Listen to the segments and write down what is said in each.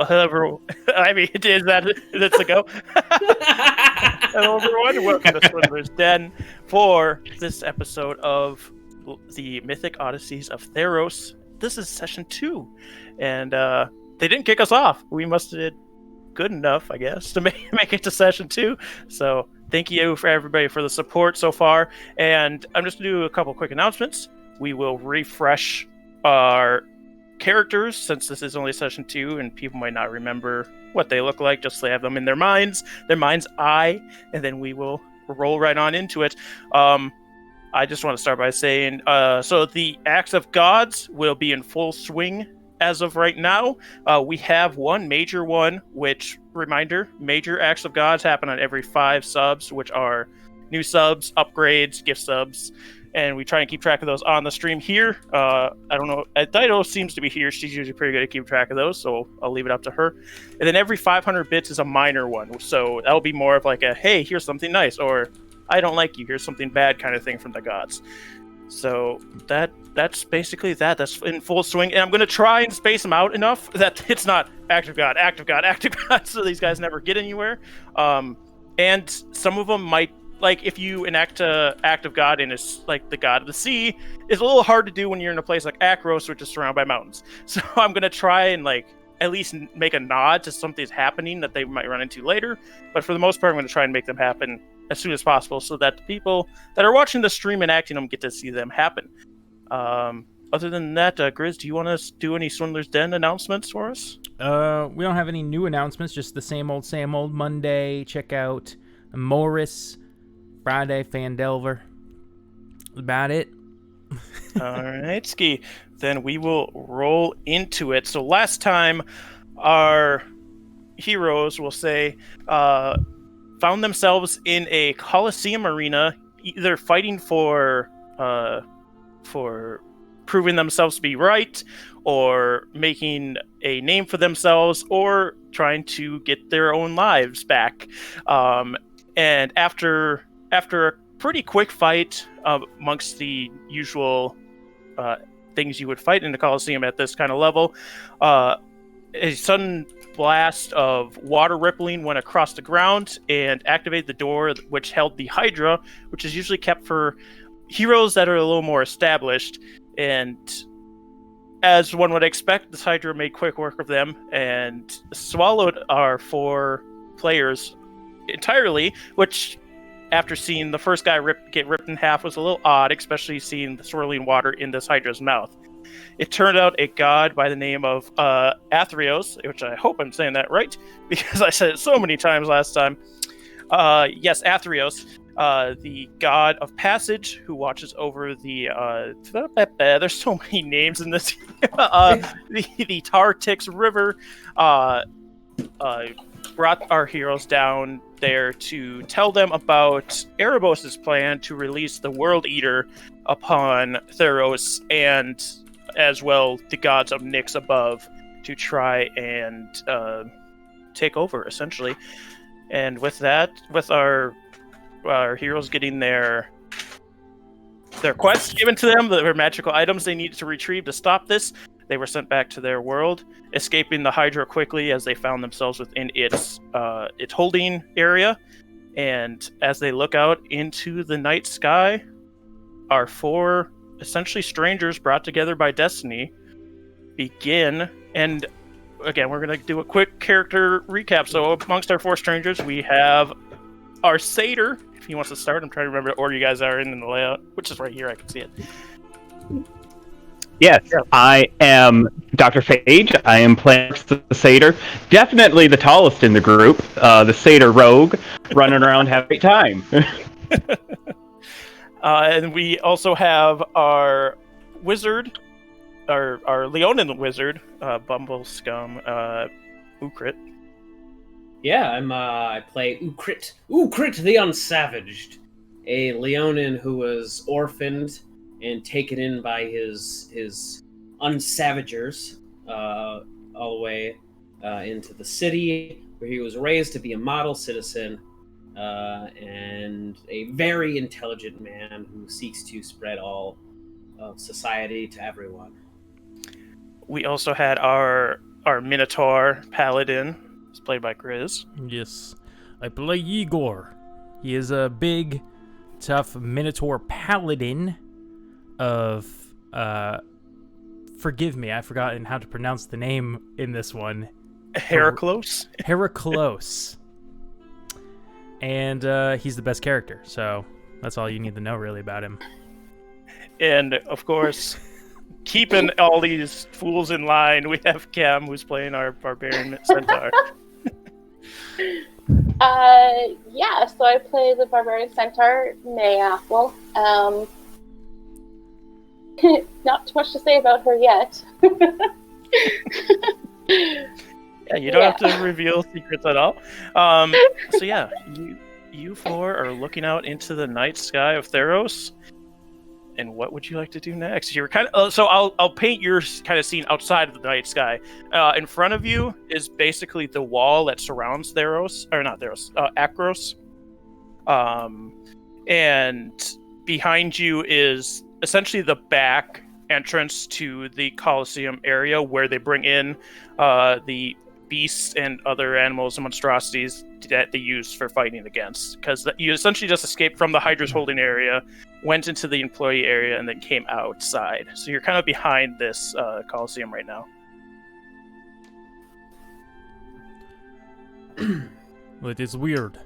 However, I mean, that's a go. Hello, everyone. Welcome to Swindler's Den for this episode of the Mythic Odysseys of Theros. This is session 2, and they didn't kick us off. We must have did good enough, I guess, to make it to session 2. So thank you for everybody for the support so far. And I'm just going to do a couple quick announcements. We will refresh our characters since this is only session 2 and people might not remember what they look like, just so they have them in their mind's eye, and then we will roll right on into it. I just want to start by saying so the Acts of Gods will be in full swing as of right now. We have one major one, which, reminder, major Acts of Gods happen on every 5 subs, which are new subs, upgrades, gift subs, and we try and keep track of those on the stream here. I don't know. Dido seems to be here. She's usually pretty good at keeping track of those, so I'll leave it up to her. And then every 500 bits is a minor one. So that'll be more of like a, hey, here's something nice, or I don't like you, here's something bad kind of thing from the gods. So that's basically that. That's in full swing. And I'm going to try and space them out enough that it's not active god, active god, active god, so these guys never get anywhere. And some of them might, like, if you enact an act of God and it's like the god of the sea, it's a little hard to do when you're in a place like Akros, which is surrounded by mountains. So I'm going to try and, like, at least make a nod to something's happening that they might run into later. But for the most part, I'm going to try and make them happen as soon as possible so that the people that are watching the stream and acting them get to see them happen. Other than that, Grizz, do you want to do any Swindler's Den announcements for us? We don't have any new announcements, just the same old Monday. Check out Morris, Friday, Fandelver. About it. All right, Ski. Then we will roll into it. So last time, our heroes, will say, found themselves in a Colosseum arena, either fighting for proving themselves to be right, or making a name for themselves, or trying to get their own lives back. And after a pretty quick fight amongst the usual things you would fight in the Colosseum at this kind of level, a sudden blast of water rippling went across the ground and activated the door which held the Hydra, which is usually kept for heroes that are a little more established. And as one would expect, this Hydra made quick work of them and swallowed our 4 players entirely, which, after seeing the first guy get ripped in half, was a little odd, especially seeing the swirling water in this Hydra's mouth. It turned out a god by the name of Athreos, which I hope I'm saying that right, because I said it so many times last time. Yes, Athreos, the god of passage, who watches over the there's so many names in this. the Tartix River, brought our heroes down there to tell them about Erebos' plan to release the World Eater upon Theros, and as well the gods of Nyx above, to try and take over, essentially. And with that, with our heroes getting their quests given to them, their magical items they needed to retrieve to stop this, they were sent back to their world, escaping the Hydra quickly as they found themselves within its holding area. And as they look out into the night sky, our 4 essentially strangers brought together by destiny begin. And again, we're going to do a quick character recap. So amongst our 4 strangers, we have our satyr. If he wants to start, I'm trying to remember the order you guys are in the layout, which is right here. I can see it. Yes, yeah. I am DrPhage. I am playing the satyr. Definitely the tallest in the group. The satyr rogue, running around having a great time. And we also have our wizard, our Leonin wizard, Bumblescum, Ukrit. Yeah, I play Ukrit the Unsavaged, a Leonin who was orphaned and taken in by his unsavagers all the way into the city, where he was raised to be a model citizen and a very intelligent man who seeks to spread all of society to everyone. We also had our Minotaur Paladin. It's played by Grizz. Yes, I play Igor. He is a big, tough Minotaur Paladin of, forgive me, I've forgotten how to pronounce the name in this one. Heraclos. Heraclos. And he's the best character, so that's all you need to know really about him. And, of course, keeping all these fools in line, we have Cam, who's playing our Barbarian Centaur. Yeah, so I play the Barbarian Centaur, Mayapple. Not too much to say about her yet. Yeah, you don't have to reveal secrets at all. So yeah, you four are looking out into the night sky of Theros. And what would you like to do next? You're kind of so I'll paint your kind of scene outside of the night sky. In front of you is basically the wall that surrounds Theros, or not Theros, Akros. And behind you is essentially the back entrance to the Colosseum area where they bring in the beasts and other animals and monstrosities that they use for fighting against. Because you essentially just escaped from the Hydra's holding area, went into the employee area, and then came outside. So you're kind of behind this Colosseum right now. It is weird.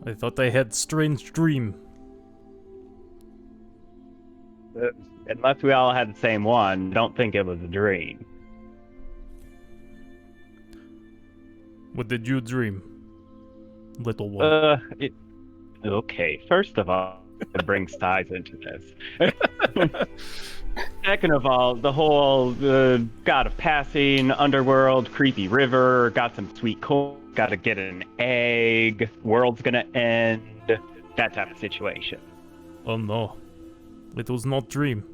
I thought I had strange dream. Unless we all had the same one, don't think it was a dream. What did you dream, little one? Okay, first of all, it brings ties into this. Second of all, the whole god of passing, underworld, creepy river, got some sweet coal, gotta get an egg, world's gonna end, that type of situation. Oh no, it was not dream.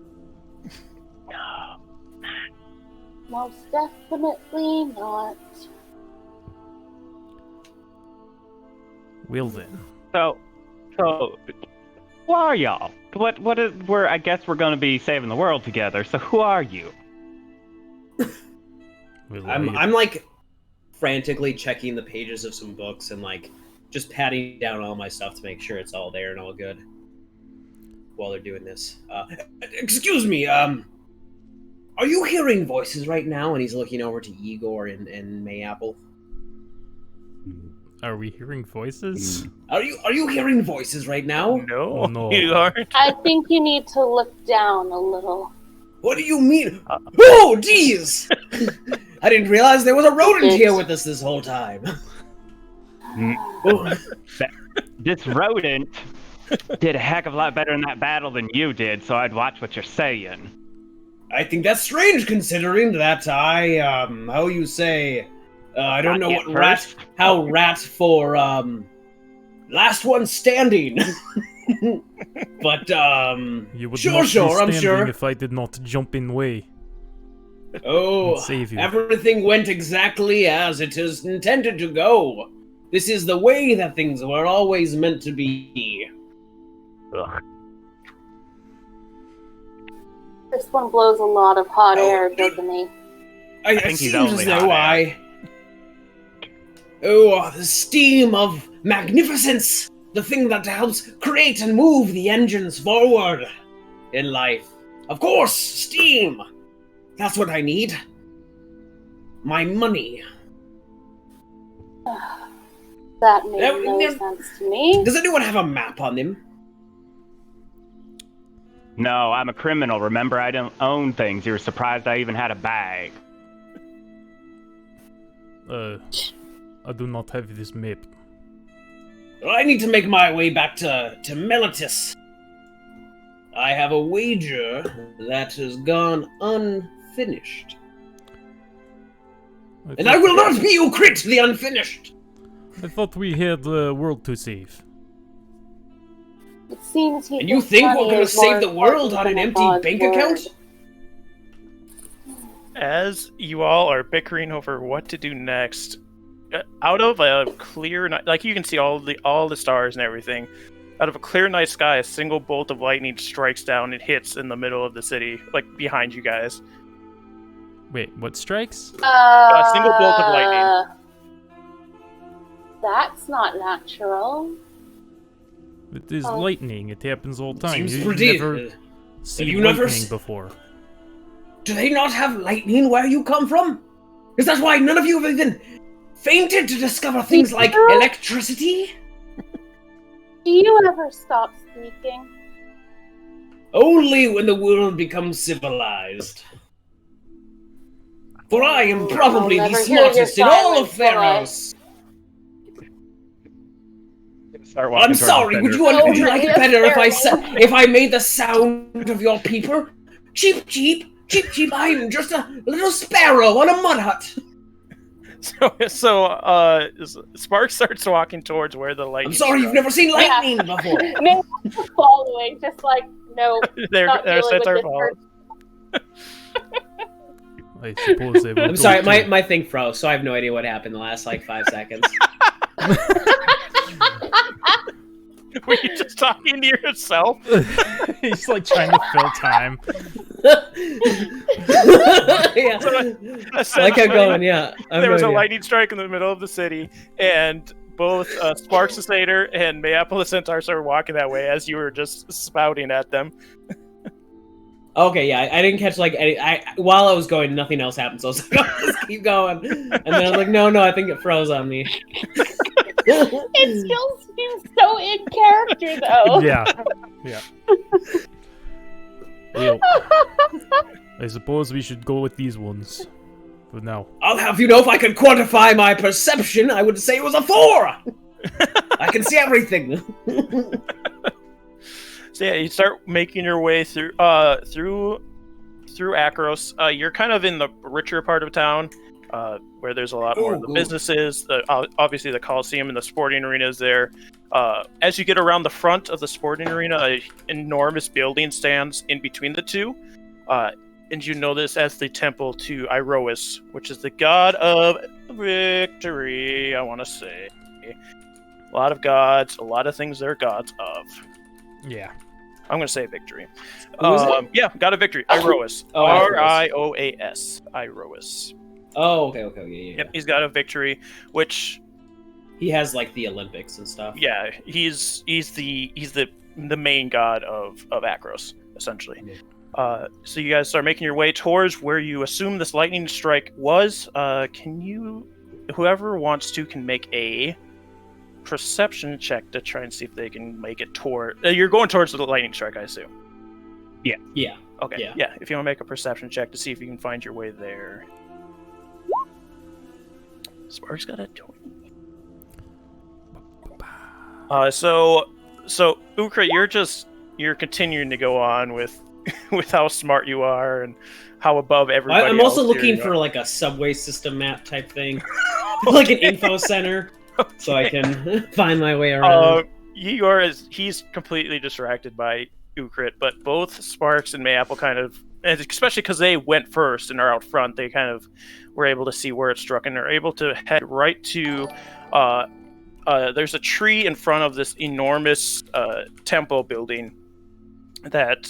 Most definitely not. Well then. So, who are y'all? What is? I guess we're gonna be saving the world together. So who are you? I'm like frantically checking the pages of some books and like just patting down all my stuff to make sure it's all there and all good while they're doing this. Excuse me, are you hearing voices right now? And he's looking over to Igor and Mayapple. Are we hearing voices? Are you hearing voices right now? No, Oh, no. you aren't. I think you need to look down a little. What do you mean? Oh, jeez! I didn't realize there was a rodent here with us this whole time. This rodent did a heck of a lot better in that battle than you did, so I'd watch what you're saying. I think that's strange considering that how you say, I don't know what rat for, last one standing. But, You would sure, not be I'm standing sure. if I did not jump in way. Oh, Save you. everything went exactly as it is intended to go. This is the way that things were always meant to be. Ugh. This one blows a lot of hot air, doesn't he? I It think he's seems only as though hot air. the steam of magnificence, the thing that helps create and move the engines forward in life. Of course, steam. That's what I need. My money. That made no sense to me. Does anyone have a map on them? No, I'm a criminal. Remember, I don't own things. You were surprised I even had a bag. I do not have this map. Well, I need to make my way back to Melitus. I have a wager that has gone unfinished. And I will not be Ukrit the Unfinished! I thought we had the world to save. It seems he And you thinks think we're money gonna is more save the world important on an than empty God's bank word. account? As you all are bickering over what to do next, out of a clear night, like you can see all the stars and everything. Out of a clear night sky, a single bolt of lightning strikes down and hits in the middle of the city, like behind you guys. Wait, what strikes? A single bolt of lightning. That's not natural. It is lightning. It happens all the time. Seems You've pretty. never seen you never lightning before. Do they not have lightning where you come from? Is that why none of you have even fainted to discover things like electricity? Do you ever stop speaking? Only when the world becomes civilized. For I am probably I'll the never hear your smartest in all of silence, Theros. Start walking I'm towards the sorry. Would fender. you like it better if I made the sound of your peeper? Cheep, cheep, cheep, cheep. I'm just a little sparrow on a mud hut. So Spark starts walking towards where the lightning. I'm sorry, you've never seen lightning before. No, following, just like, no. They're not dealing sets with our this fault. I suppose they will. I'm sorry, my thing froze, so I have no idea what happened the last, 5 seconds. Were you just talking to yourself? He's like trying to fill time. Yeah. I kept going, yeah. There was a lightning strike in the middle of the city, and both Sparks the Satyr and Mayapple the Centaur started walking that way as you were just spouting at them. Okay, yeah, I didn't catch any. While I was going, nothing else happened, so I was like, oh, just keep going. And then I was like, no, I think it froze on me. It still seems so in character, though. Yeah. Well, I suppose we should go with these ones. But no. I'll have you know, if I could quantify my perception, I would say it was a 4! I can see everything. So yeah, you start making your way through Akros. You're kind of in the richer part of town, where there's a lot more of the businesses. Obviously, the Coliseum and the sporting arena is there. As you get around the front of the sporting arena, an enormous building stands in between the two. And you know this as the temple to Iroas, which is the god of victory, I want to say. A lot of gods, a lot of things they're gods of. Yeah. I'm going to say victory. Who is it? Yeah, god of victory. Iroas. Oh, Rioas. Iroas. Oh, okay, yeah. Yep, he's god of victory, which... He has, the Olympics and stuff. Yeah, he's the main god of Akros, essentially. Yeah. So you guys start making your way towards where you assume this lightning strike was. Whoever wants to can make a perception check to try and see if they can make it toward... you're going towards the lightning strike, I assume. Yeah. Okay, yeah. If you want to make a perception check to see if you can find your way there. Spark's got a 20. So Ukra, you're continuing to go on with how smart you are and how above everybody. I'm also else looking for a subway system map type thing, like an info center, so I can find my way around. He's completely distracted by Ukrit, but both Sparks and Mayapple kind of, and especially because they went first and are out front, they kind of were able to see where it struck and are able to head right to. There's a tree in front of this enormous temple building that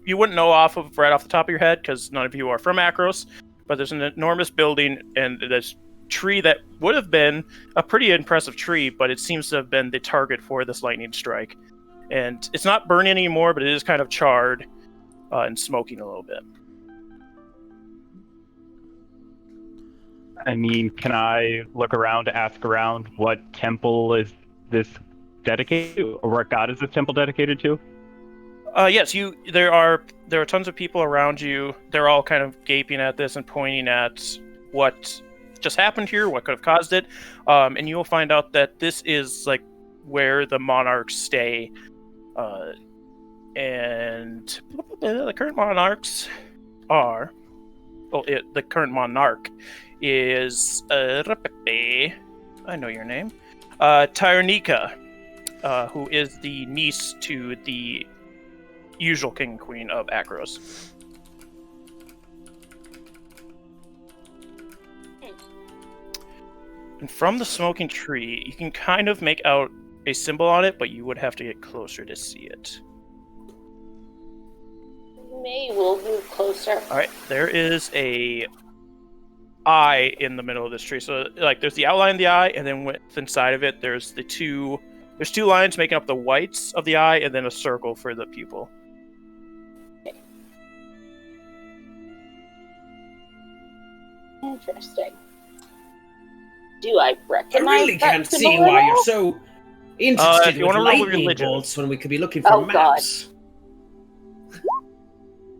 you wouldn't know right off the top of your head because none of you are from Akros, but there's an enormous building and this tree that would have been a pretty impressive tree, but it seems to have been the target for this lightning strike. And it's not burning anymore, but it is kind of charred and smoking a little bit. I mean, can I look around to ask around what temple is this dedicated to, or what god is this temple dedicated to? Yes, there are tons of people around you. They're all kind of gaping at this and pointing at what just happened here, what could have caused it. And you will find out that this is where the monarchs stay. And the current monarchs are... the current monarch is... I know your name. Tyranika, who is the niece to the usual king and queen of Akros. And from the smoking tree, you can kind of make out a symbol on it, but you would have to get closer to see it. May will move closer. All right, there is a eye in the middle of this tree. So, like, there's the outline of the eye, and then inside of it, there's two lines making up the whites of the eye, and then a circle for the pupil. Interesting. Do I I recognize really that can't see symbol why at you're all? so interested if you with wanna roll lightning religion. bolts when we could be looking for Oh, God. maps.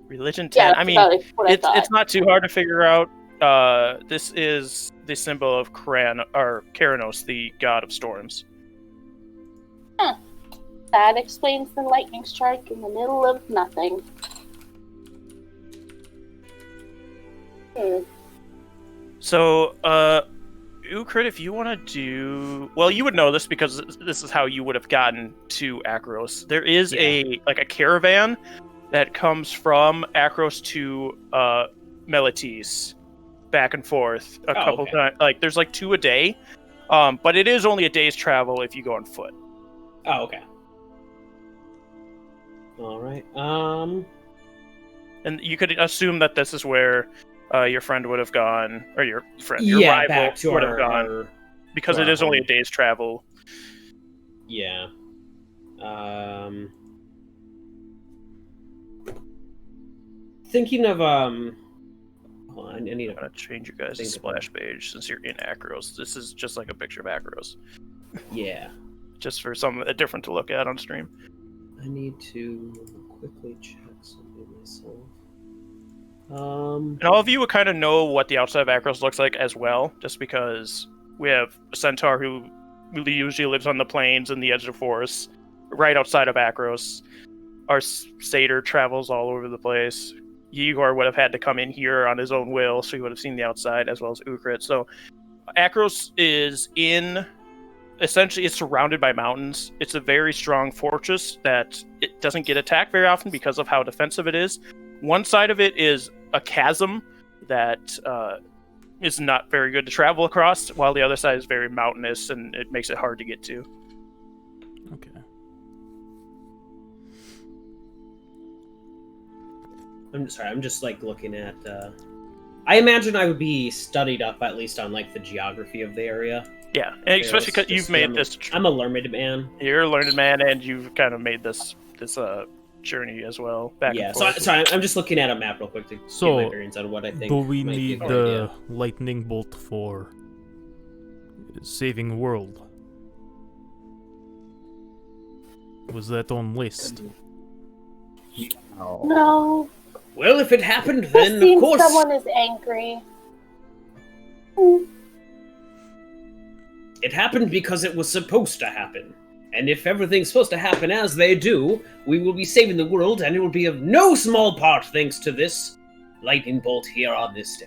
Religion 10. Yeah, I mean, that's what I thought. it's not too hard to figure out. This is the symbol of Keranos, the god of storms. That explains the lightning strike in the middle of nothing. So, Ukrit, if you want to do... Well, you would know this because this is how you would have gotten to Akros. There is a caravan that comes from Akros to Melitis, back and forth a couple times. Like, there's like 2 a day, but it is only a day's travel if you go on foot. Oh, okay. All right. And you could assume that this is where your friend would have gone, or your Yeah, rival back to would have gone, our because to it our is only a home. day's travel. Yeah. Thinking of hold on, I need I'm gonna change you guys to Think splash page since you're in Akros. This is just like a picture of Akros, Yeah. just for something different to look at on stream. I need to quickly check something myself. And all of you would kind of know what the outside of Akros looks like as well, just because we have a centaur who usually lives on the plains and the edge of forests, right outside of Akros. Our satyr travels all over the place. Igor would have had to come in here on his own will, so he would have seen the outside, as well as Ukrit. So Akros is essentially, it's surrounded by mountains. It's a very strong fortress that it doesn't get attacked very often because of how defensive it is. One side of it is a chasm that is not very good to travel across, while the other side is very mountainous and it makes it hard to get to. Okay. I'm sorry, I'm just like looking at I imagine I would be studied up at least on like the geography of the area. Yeah, and especially because Just you've made this. I'm a learned man. You're a learned man, and you've kind of made this journey as well. Back Yeah, and so forth. sorry, I'm just looking at a map real quick to So, get my bearings on what I think. Do we might be a need good the idea. lightning bolt for saving the world? Was that on list? No. Well, if it happened, It then of seems course. someone is angry. It happened because it was supposed to happen. And if everything's supposed to happen as they do, we will be saving the world, and it will be of no small part thanks to this lightning bolt here on this day.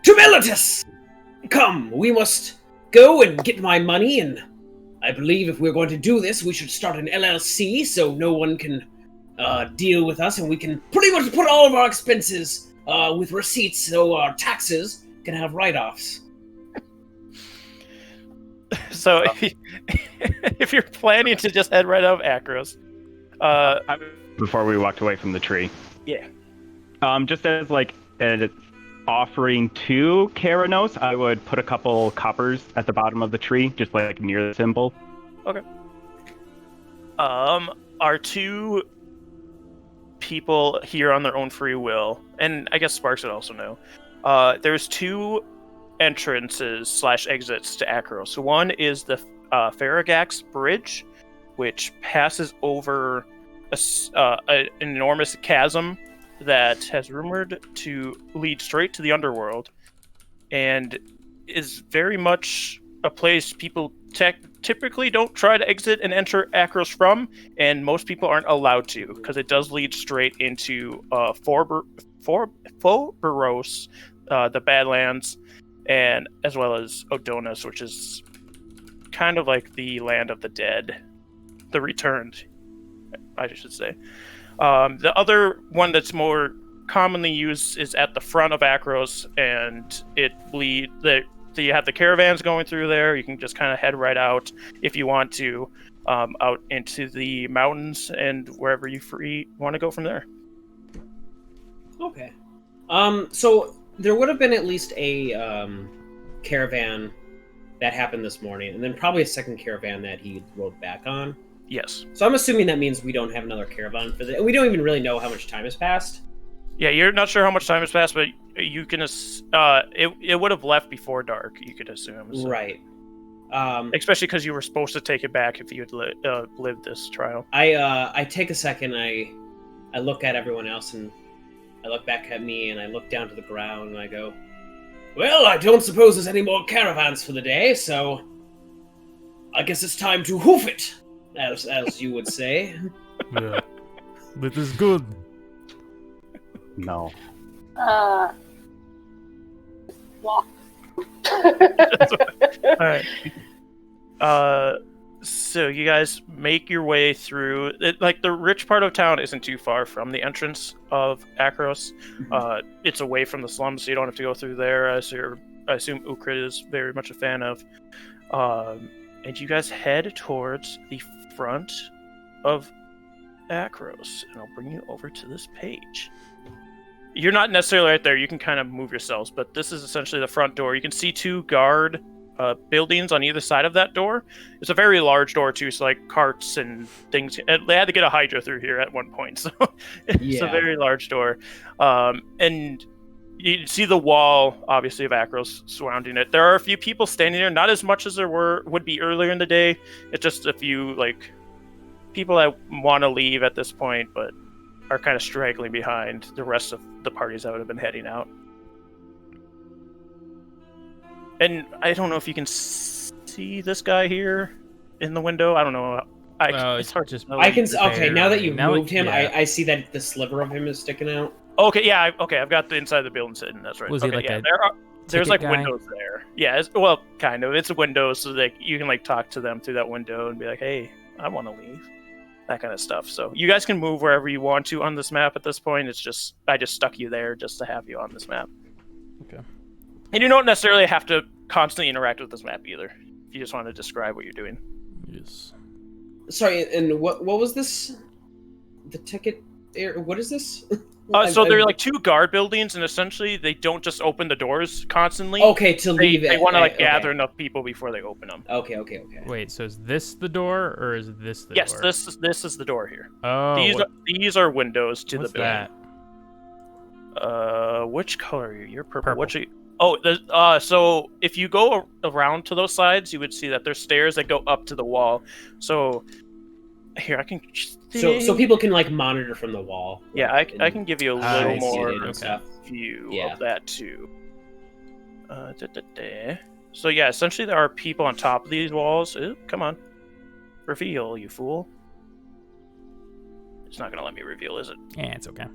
To Melitus! Come, we must go and get my money, and I believe if we're going to do this, we should start an LLC so no one can deal with us, and we can pretty much put all of our expenses with receipts so our taxes can have write-offs. So if you're planning to just head right out of Akros, Before we walked away from the tree. yeah. Just as like an offering to Keranos, I would put a couple coppers at the bottom of the tree, just like near the symbol. Our 2 people here on their own free will, and I guess Sparks would also know. There's 2 entrances / exits to Akros. So one is the Faragax Bridge, which passes over an enormous chasm that has rumored to lead straight to the underworld, and is very much a place people typically don't try to exit and enter Akros from, and most people aren't allowed to, because it does lead straight into Foberos, the Badlands, and as well as Odonis, which is kind of like the land of the dead, the returned, I should say. The other one that's more commonly used is at the front of Akros, and you have the caravans going through there. You can just kind of head right out if you want to, out into the mountains and wherever you want to go from there. So there would have been at least a caravan that happened this morning, and then probably a second caravan that he rode back on. Yes. So I'm assuming that means we don't have another caravan for the. We don't even really know how much time has passed. Yeah, you're not sure how much time has passed, but you can. It would have left before dark. You could assume. So. Right. Especially because you were supposed to take it back if you had lived this trial. I take a second. I look at everyone else, and I look back at me, and I look down to the ground, and I go, "Well, I don't suppose there's any more caravans for the day, so I guess it's time to hoof it, as you would say." Yeah. That is good. No. Walk. All right. So you guys make your way through. Like the rich part of town isn't too far from the entrance of Akros. It's away from the slums, so you don't have to go through there. I assume Ukrit is very much a fan of. And you guys head towards the front of Akros, and I'll bring you over to this page. You're not necessarily right there. You can kind of move yourselves, but this is essentially the front door. You can see two guard buildings on either side of that door. It's a very large door too, so like carts and things. And they had to get a Hydra through here at one point, so it's a very large door. And you see the wall, obviously, of Akros surrounding it. There are a few people standing there, not as much as there would be earlier in the day. It's just a few like people that want to leave at this point, but are kind of straggling behind the rest of the parties that would have been heading out. And I don't know if you can see this guy here in the window. I don't know. It's hard to. I can. Okay, now that you've moved him, yeah. I see that the sliver of him is sticking out. Okay, yeah. Okay, I've got the inside of the building sitting. That's right. Was okay, he like yeah, a there's like guy? windows there. Yeah, well, kind of. It's a window, so like you can like talk to them through that window and be like, "Hey, I want to leave." That kind of stuff. So you guys can move wherever you want to on this map at this point. It's just I just stuck you there just to have you on this map. Okay. And you don't necessarily have to constantly interact with this map either. If you just want to describe what you're doing. Yes. Sorry, and what was this? The ticket? What is this? So they're like two guard buildings, and essentially they don't just open the doors constantly. Okay, to leave. They want to like gather enough people before they open them. Okay. Wait, so is this the door, or is this the door? Yes, this is the door here. Oh, these are windows to what's the building. That? Which color are you? You're purple. So if you go around to those sides, you would see that there's stairs that go up to the wall. So here I can. So people can like monitor from the wall. Yeah, I can give you a little more view of that too. So yeah, essentially there are people on top of these walls. Ooh, come on, reveal, you fool! It's not gonna let me reveal, is it? Yeah, it's okay.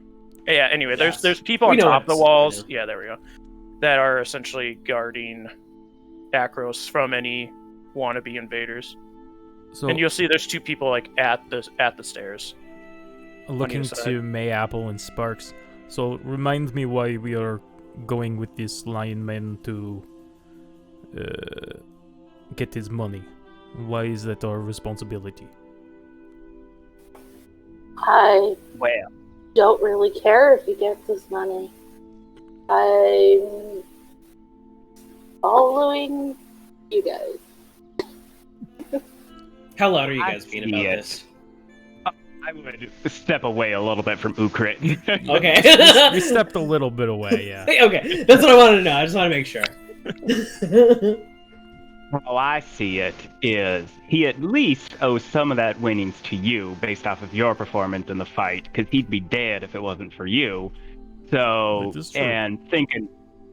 Yeah. Anyway, there's people on top of the walls. Yeah, there we go. That are essentially guarding Akros from any wannabe invaders. So, and you'll see there's two people like at the stairs. Looking to Mayapple and Sparks. So remind me why we are going with this lion man to get his money. Why is that our responsibility? I don't really care if he gets his money. I'm following you guys. How loud are you guys being about this? I would step away a little bit from Ukrit. Okay. We stepped a little bit away, yeah. Okay, that's what I wanted to know. I just want to make sure. How I see it is he at least owes some of that winnings to you based off of your performance in the fight, because he'd be dead if it wasn't for you. So, and thinking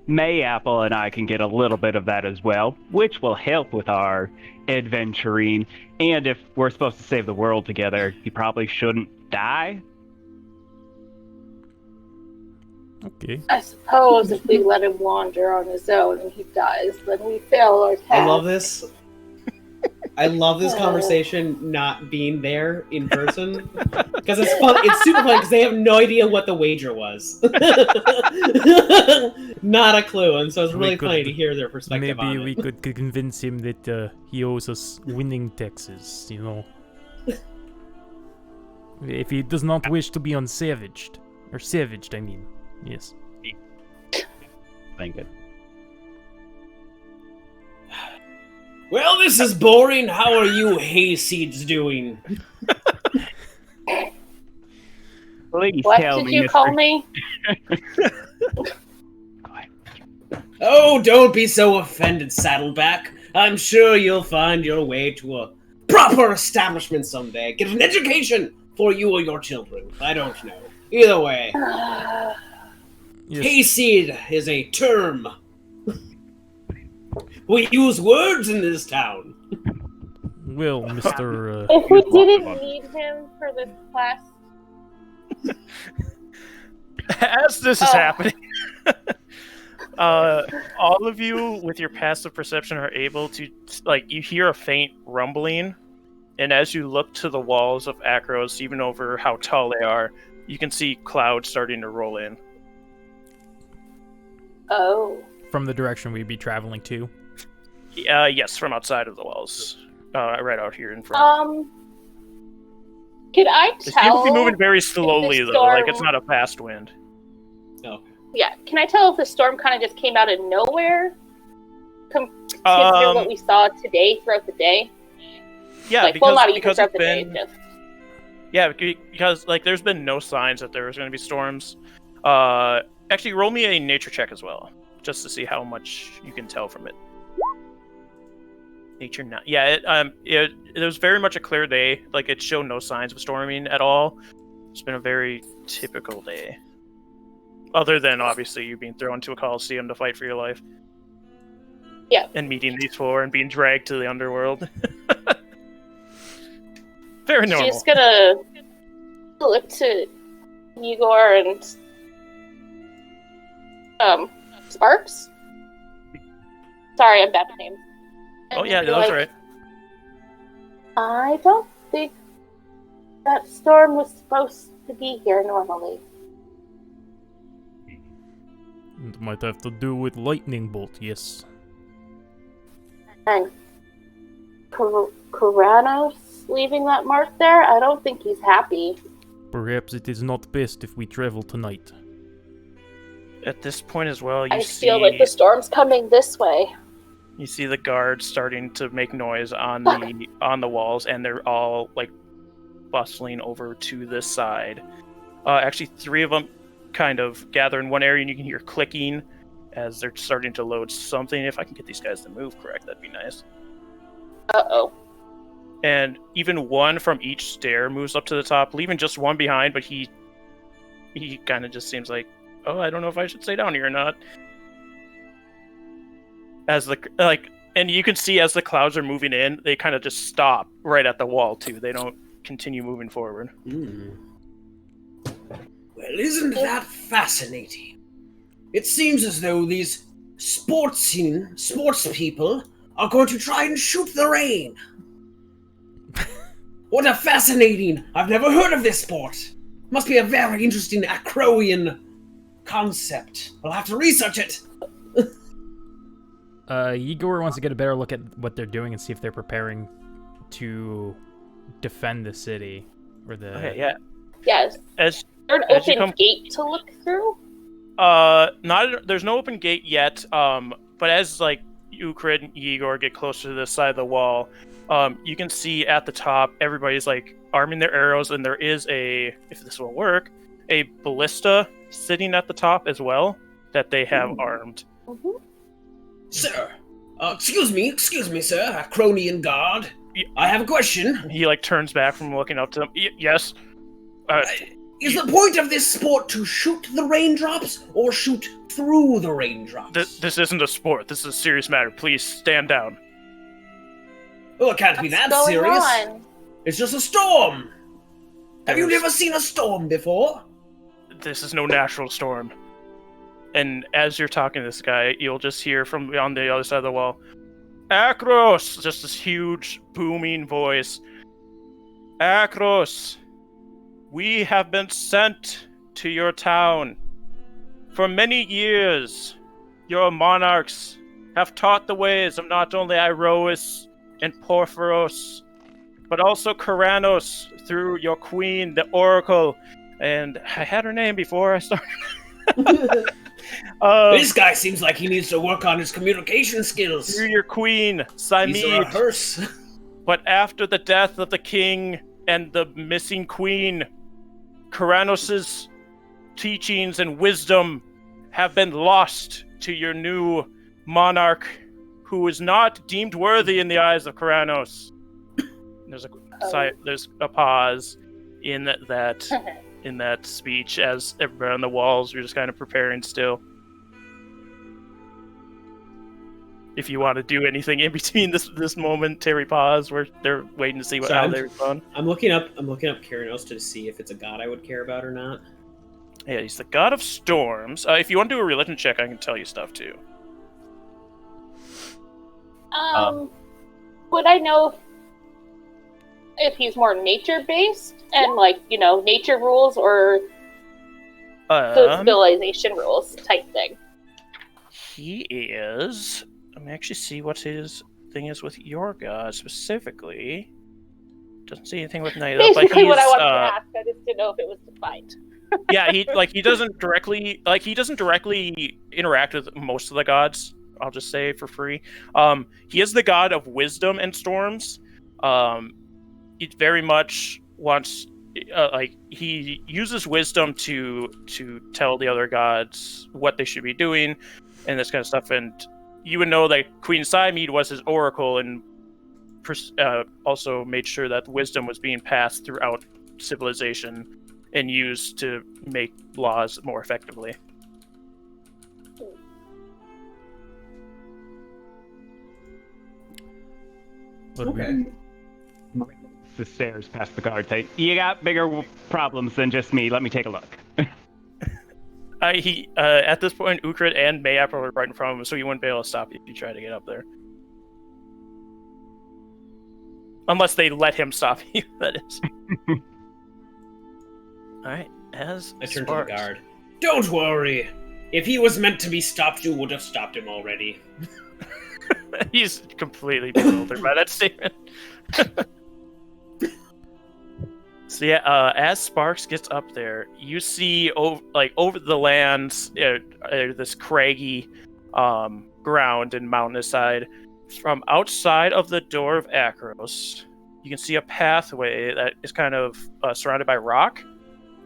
Mayapple and I can get a little bit of that as well, which will help with our adventuring. And if we're supposed to save the world together, he probably shouldn't die. Okay. I suppose if we let him wander on his own and he dies, then we fail our task. I love this. I love this conversation not being there in person because it's fun. It's super fun because they have no idea what the wager was. Not a clue, and so it's really funny to hear their perspective on it. Maybe we could convince him that he owes us winning taxes, you know. If he does not wish to be unsavaged. Or savaged, I mean. Yes. thinking. Well, this is boring. How are you hayseeds doing? Please What tell did me, you Mr. call me? Oh, don't be so offended, Saddleback. I'm sure you'll find your way to a proper establishment someday. Get an education for you or your children. I don't know. Either way, Yes. hayseed is a term. We use words in this town. Well, Mr. If we didn't need him for this class, As this is Oh. happening, all of you with your passive perception are able to, like, you hear a faint rumbling, and as you look to the walls of Akros, even over how tall they are, you can see clouds starting to roll in. oh, From the direction we'd be traveling to. Yes, from outside of the walls, right out here in front. Could I They seem tell? to be moving very slowly, though. storm- Like, it's not a fast wind. Yeah, can I tell if the storm kind of just came out of nowhere considering what we saw today throughout the day? Yeah, Like, because, well, not even because throughout it's the day, been... just Yeah, because, like, there's been no signs that there was going to be storms. Actually, roll me a nature check as well, just to see how much you can tell from it. Nature not. Yeah, it was very much a clear day. Like, it showed no signs of storming at all. It's been a very typical day. Other than, obviously, you being thrown to a coliseum to fight for your life. Yeah. And meeting these four and being dragged to the underworld. Very normal. she's gonna look to Igor and Sparks. Sorry, I'm bad with names. Oh, yeah, Be that's like, right. I don't think that storm was supposed to be here normally. It might have to do with lightning bolt, yes. And Kuranos leaving that mark there, I don't think he's happy. Perhaps it is not best if we travel tonight. At this point as well, you I see... feel like the storm's coming this way. You see the guards starting to make noise on the walls, and they're all like bustling over to this side. Actually, three of them kind of gather in one area, and you can hear clicking as they're starting to load something. If I can get these guys to move correct, that'd be nice. Uh-oh. And even one from each stair moves up to the top, leaving just one behind. But he kind of just seems like, oh, I don't know if I should stay down here or not. And you can see as the clouds are moving in, they kind of just stop right at the wall too. They don't continue moving forward. Well, isn't that fascinating? It seems as though these sports people are going to try and shoot the rain. What a fascinating! I've never heard of this sport. Must be a very interesting Acroian concept. I'll have to research it. Igor wants to get a better look at what they're doing and see if they're preparing to defend the city. Or the... Okay, yeah. Yes. As Is there an open gate to look through? there's no open gate yet. But as like Ukrid and Igor get closer to this side of the wall, you can see at the top everybody's like arming their arrows, and there is if this will work, a ballista sitting at the top as well that they have armed. Mm-hmm. Sir, excuse me, sir, Acronian guard. I have a question. He like turns back from looking up to them. Yes. Is the point of this sport to shoot the raindrops or shoot through the raindrops? This isn't a sport. This is a serious matter. Please stand down. Oh, it can't be that What's going serious. on? It's just a storm. Have you never seen a storm before? This is no natural storm. And as you're talking to this guy, you'll just hear from on the other side of the wall, Akros! Just this huge, booming voice. Akros! We have been sent to your town. For many years, your monarchs have taught the ways of not only Iroas and Porphyros, but also Kuranos through your queen, the Oracle. And I had her name before I started. This guy seems like he needs to work on his communication skills. You're your queen, He's a Symede. rehearse. But after the death of the king and the missing queen, Kuranos' teachings and wisdom have been lost to your new monarch, who is not deemed worthy in the eyes of Kuranos. There's a pause in that speech as everybody on the walls are just kind of preparing still. If you want to do anything in between this momentary pause where they're waiting to see how they respond. I'm looking up Kuranos to see if it's a god I would care about or not. Yeah, he's the god of storms. If you want to do a religion check, I can tell you stuff too. Would I know if he's more nature-based and, nature rules or civilization rules type thing? He is... Let me actually see what his thing is with your god specifically. Doesn't see anything with neither. Basically what I wanted to ask, I just didn't know if it was defined. Yeah, he doesn't directly interact with most of the gods. I'll just say for free. He is the god of wisdom and storms. He very much wants, he uses wisdom to tell the other gods what they should be doing, and this kind of stuff. And you would know that Queen Symede was his oracle, and also made sure that wisdom was being passed throughout civilization and used to make laws more effectively. Okay. The stairs past the guard say, "You got bigger problems than just me. Let me take a look." At this point, Ukrit and Mayap are right in front of him, so he wouldn't be able to stop you if you try to get up there. Unless they let him stop you, that is. Alright, as I turn to the guard. Don't worry. If he was meant to be stopped, you would have stopped him already. He's completely bewildered by that statement. So yeah, as Sparks gets up there, you see over the lands, this craggy ground and mountainous side. From outside of the door of Akros, you can see a pathway that is kind of surrounded by rock,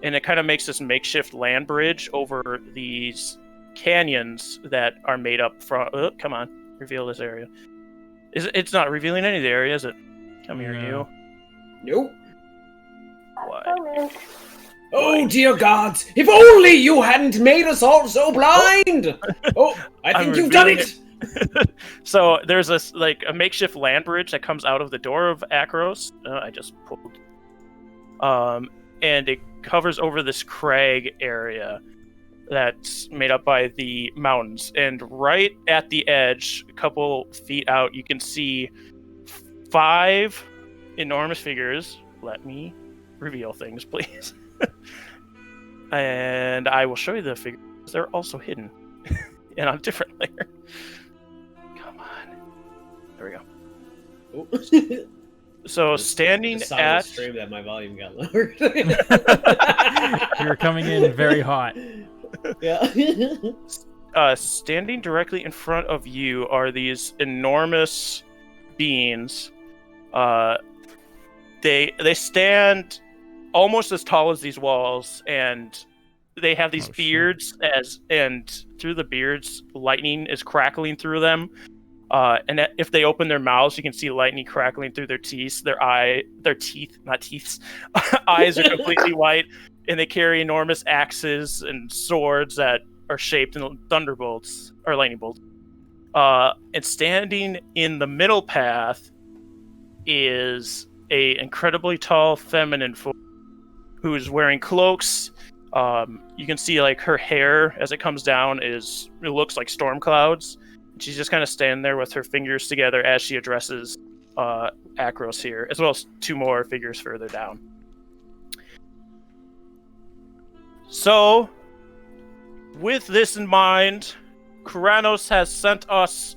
and it kind of makes this makeshift land bridge over these canyons that are made up from... come on, reveal this area. It's not revealing any of the area, is it? Come here, you. Nope. Why? Oh, dear gods! If only you hadn't made us all so blind! Oh, I think you've done it! So there's this a makeshift land bridge that comes out of the door of Akros. I just pulled. And it covers over this crag area that's made up by the mountains. And right at the edge, a couple feet out, you can see 5 enormous figures. Let me reveal things, please. And I will show you the figures. They're also hidden and on a different layer. Come on. There we go. Oh. So standing at stream that my volume got lowered. You're coming in very hot. Yeah. Standing directly in front of you are these enormous beings. They stand almost as tall as these walls, and they have these beards and through the beards, lightning is crackling through them. And if they open their mouths, you can see lightning crackling through their teeth. Their teeth, not teeth. Eyes are completely white, and they carry enormous axes and swords that are shaped in thunderbolts or lightning bolts. And standing in the middle path is a incredibly tall feminine form who's wearing cloaks. You can see her hair as it comes down it looks like storm clouds. She's just kind of standing there with her fingers together as she addresses Akros here, as well as 2 more figures further down. So, with this in mind, Kuranos has sent us,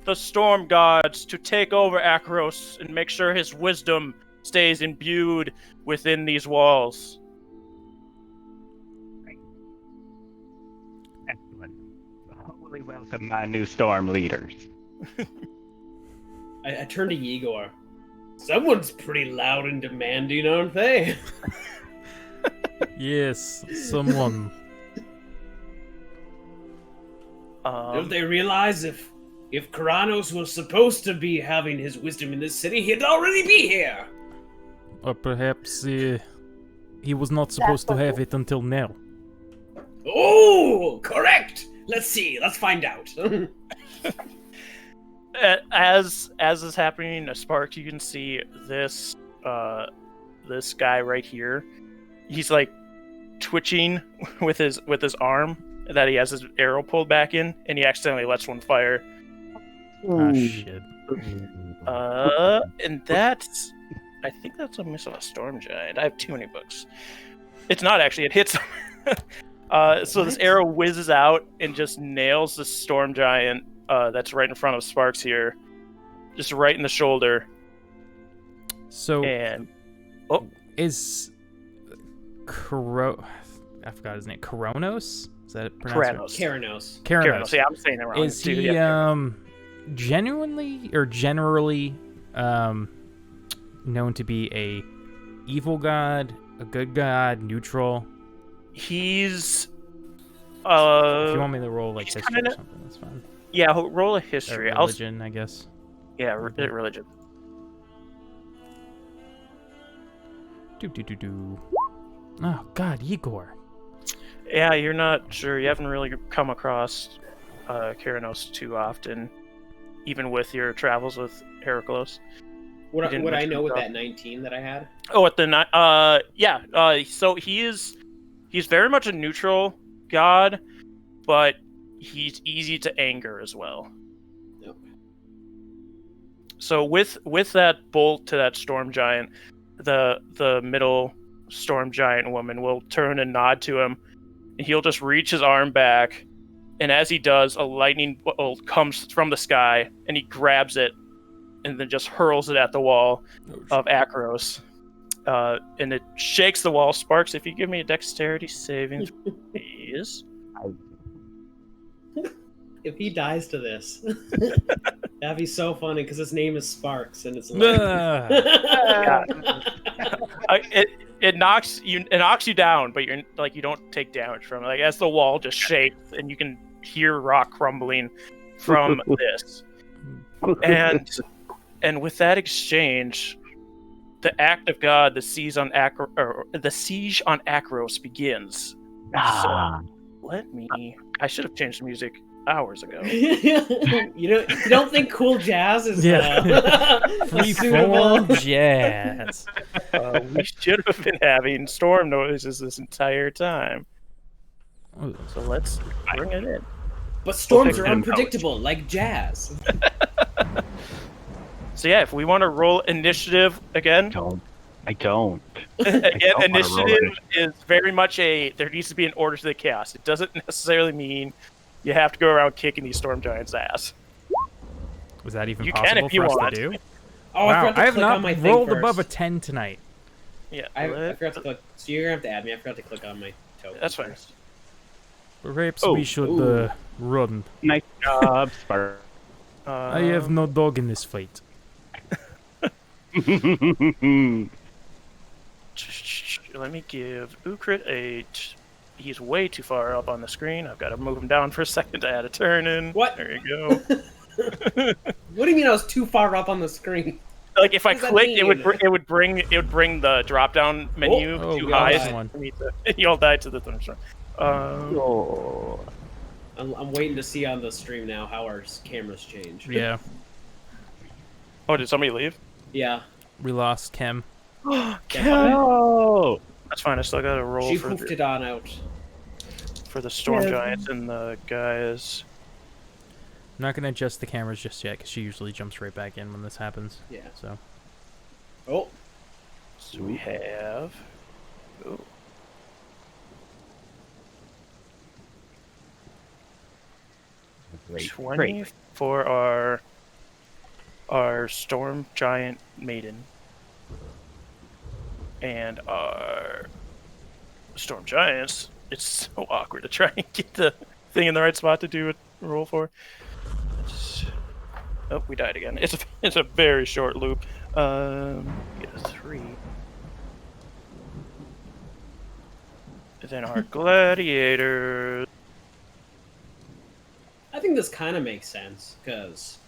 the storm gods, to take over Akros and make sure his wisdom stays imbued within these walls. Excellent. Formally welcome my new storm leaders. I turn to Igor. Someone's pretty loud and demanding, aren't they? Yes, someone. Don't they realize if Karanos was supposed to be having his wisdom in this city, he'd already be here? Or perhaps he was not supposed to have it until now. Oh, correct! Let's see, let's find out. As is happening, Sparks, you can see this this guy right here. He's like twitching with his arm that he has his arrow pulled back in, and he accidentally lets one fire. Oh shit. And that's, I think that's a miss of a storm giant. I have too many books. It's not actually. It hits him. So this arrow whizzes out and just nails the storm giant that's right in front of Sparks here, just right in the shoulder. So and is I forgot his name. Koronos? Is that pronounced? Karanos. Karanos. Yeah, I'm saying it wrong. Is too. he Yeah. Genuinely or generally known to be a evil god, a good god, neutral? He's if you want me to roll like history kinda, or something, that's fine. Yeah, roll a history. Or religion, I guess. Yeah, religion. Do. Oh God, Igor. Yeah, you're not sure. You haven't really come across Karanos too often, even with your travels with Heracles. Would I know with that 19 that I had? Oh, at the yeah. So he's very much a neutral god, but he's easy to anger as well. Yep. So with that bolt to that storm giant, the middle storm giant woman will turn and nod to him. And he'll just reach his arm back, and as he does, a lightning bolt comes from the sky, and he grabs it, and then just hurls it at the wall of Akros. And it shakes the wall. Sparks, if you give me a dexterity saving, please. If he dies to this, that'd be so funny because his name is Sparks, and it's like... It knocks you down, but you're like, you don't take damage from it. Like, as the wall just shakes, and you can hear rock crumbling from this. And with that exchange, the act of God, the siege on Akros begins. So I should have changed the music hours ago. You don't think cool jazz is Freeform jazz. We should have been having storm noises this entire time. So let's bring it in. But storms are unpredictable, like jazz. So yeah, if we want to roll initiative again. I don't. Initiative is very much there needs to be an order to the chaos. It doesn't necessarily mean you have to go around kicking these storm giants' ass. Was that even you possible can if you for us want. to do? Oh, wow, I have not on my rolled thing above a first. 10 tonight. Yeah, I forgot to click. So you're gonna have to add me. I forgot to click on my token. That's fine. First. Perhaps we should run. Nice job, Spark. I have no dog in this fight. Let me give Ukrit he's way too far up on the screen. I've got to move him down for a second to add a turn in. What? There you go. What do you mean I was too far up on the screen? Like, if I What does that clicked, mean? it would bring the drop down menu too God. high. You all died to the thunderstorm. I'm waiting to see on the stream now how our cameras change. Yeah. Oh, did somebody leave? Yeah. We lost Chem. No! That's fine. I still got to roll She for poofed it on out. the storm giants and the guys. I'm not going to adjust the cameras just yet because she usually jumps right back in when this happens. Yeah. So. Oh. So we have. Ooh. Great. 20 for our storm giant maiden, and our storm giants. It's so awkward to try and get the thing in the right spot to do it roll for. Oh, we died again. It's a very short loop. Get a 3. And then our gladiators. I think this kind of makes sense, because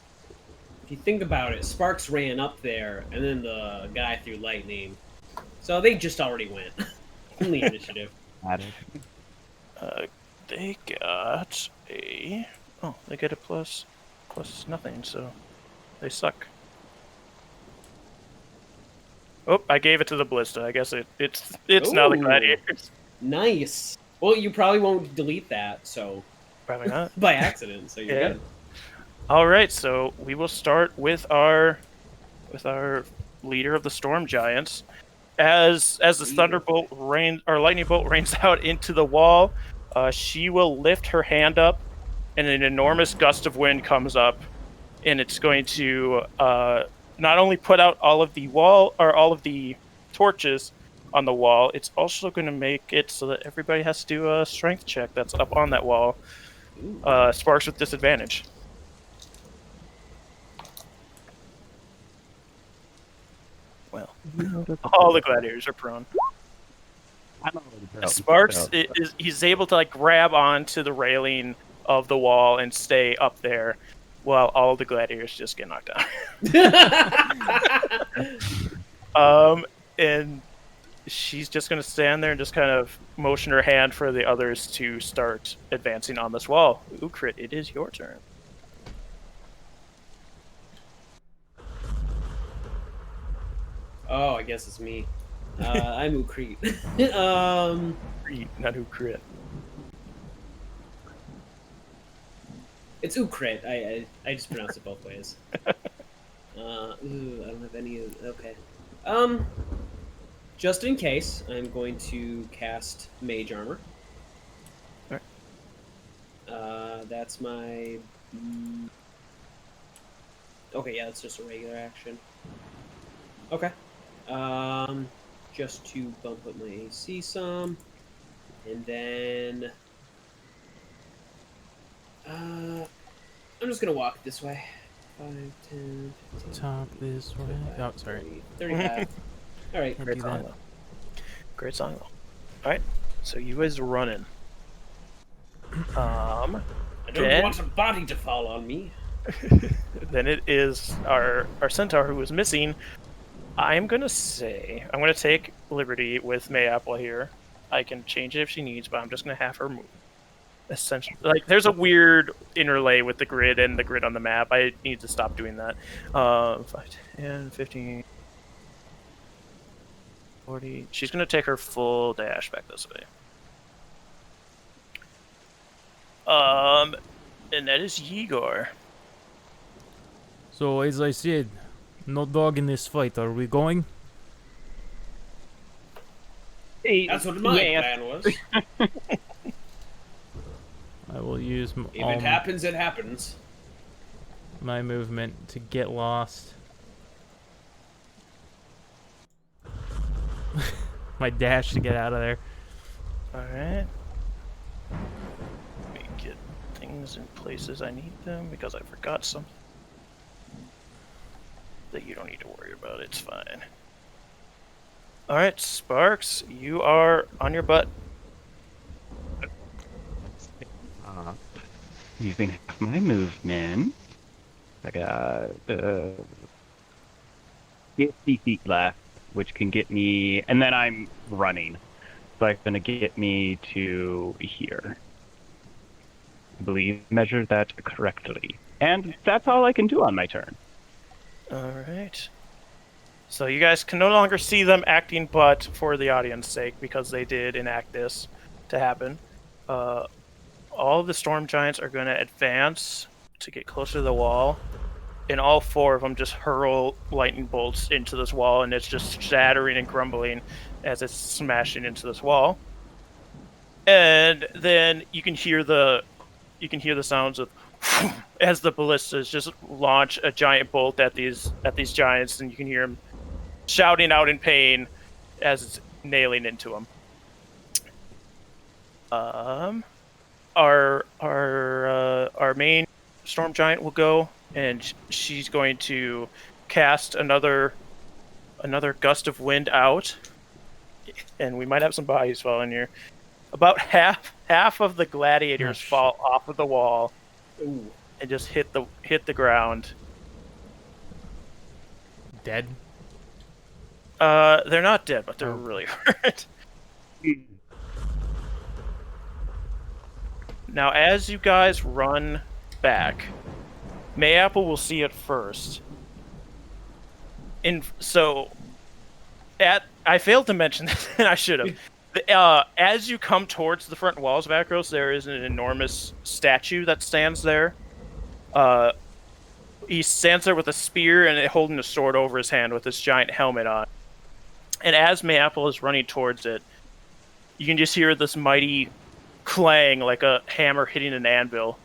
if you think about it, Sparks ran up there, and then the guy threw lightning. So they just already went. In the initiative. They got a... Oh, they get a plus nothing, so they suck. Oh, I gave it to the ballista. I guess it's now the Ooh. gladiators. Nice. Well, you probably won't delete that, so... Probably not. By accident, so you're good. All right, so we will start with our leader of the storm giants. As the thunderbolt rains or lightning bolt rains out into the wall, she will lift her hand up, and an enormous gust of wind comes up, and it's going to not only put out all of the torches on the wall, it's also going to make it so that everybody has to do a strength check that's up on that wall. Sparks with disadvantage. Well, all the gladiators are prone. Sparks he's able to like grab onto the railing of the wall and stay up there, while all the gladiators just get knocked down. And she's just going to stand there and just kind of motion her hand for the others to start advancing on this wall. Ukrit, it is your turn. Oh, I guess it's me. I'm Ukrit. Not Ukrit. It's Ukrit. I just pronounce it both ways. I don't have any... Okay. Just in case, I'm going to cast Mage Armor. Alright. That's my... Okay, yeah, that's just a regular action. Okay. Just to bump up my AC some. And then... I'm just gonna walk this way. 5, 10, 15, Top this way. 25, Oh, sorry. 30, 35. Alright. Great song, though. Great song, though. Alright, so you guys are running. I don't want a body to fall on me. Then it is our centaur who is missing. I'm gonna take liberty with Mayapple here. I can change it if she needs, but I'm just gonna have her move. Essentially, like there's a weird interlay with the grid and the grid on the map. I need to stop doing that. 5, 10, 15, 40. She's gonna take her full dash back this way. And that is Yegor. So, as I said, no dog in this fight. Are we going? That's what my plan was. I will use If it happens, it happens. my movement to get lost. My dash to get out of there. Alright. Let me get things in places I need them because I forgot something. That you don't need to worry about, it's fine. Alright, Sparks, you are on your butt. Using half my movement, I got 50 feet left, which can get me, and then I'm running, so it's gonna get me to here. I believe measure that correctly, and that's all I can do on my turn. Alright. So you guys can no longer see them acting but for the audience sake because they did enact this to happen. All of the storm giants are going to advance to get closer to the wall, and all 4 of them just hurl lightning bolts into this wall, and it's just shattering and crumbling as it's smashing into this wall. And then you can hear the sounds of as the ballistas just launch a giant bolt at these giants, and you can hear them shouting out in pain as it's nailing into them. our main storm giant will go, and she's going to cast another gust of wind out, and we might have some bodies falling here. About half of the gladiators fall off of the wall. Ooh. And just hit the ground. Dead? They're not dead, but they're really hurt. Now, as you guys run back, Mayapple will see it first. I failed to mention this, and I should have. As you come towards the front walls of Akros, there is an enormous statue that stands there. He stands there with a spear and holding a sword over his hand with this giant helmet on. And as Mayapple is running towards it, you can just hear this mighty clang like a hammer hitting an anvil.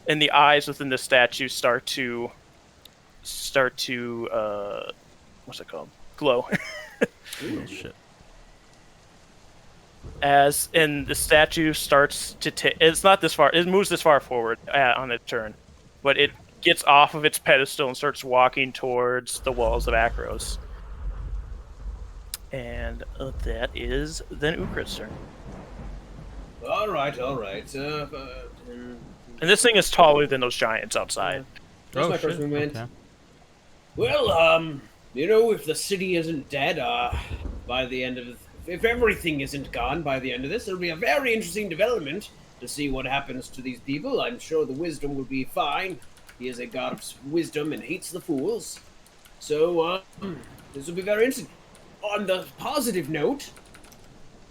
And the eyes within the statue start to what's it called? Glow. Oh, shit. The statue starts to it's not this far, it moves this far forward on its turn, but it gets off of its pedestal and starts walking towards the walls of Akros. And that is then Ukrit's turn. All right. And this thing is taller than those giants outside. That's my first movement. Okay. Well, if the city isn't dead, by the end of if everything isn't gone by the end of this, it'll be a very interesting development to see what happens to these people. I'm sure the wisdom will be fine. He is a god of wisdom and hates the fools. So, this will be very interesting. On the positive note,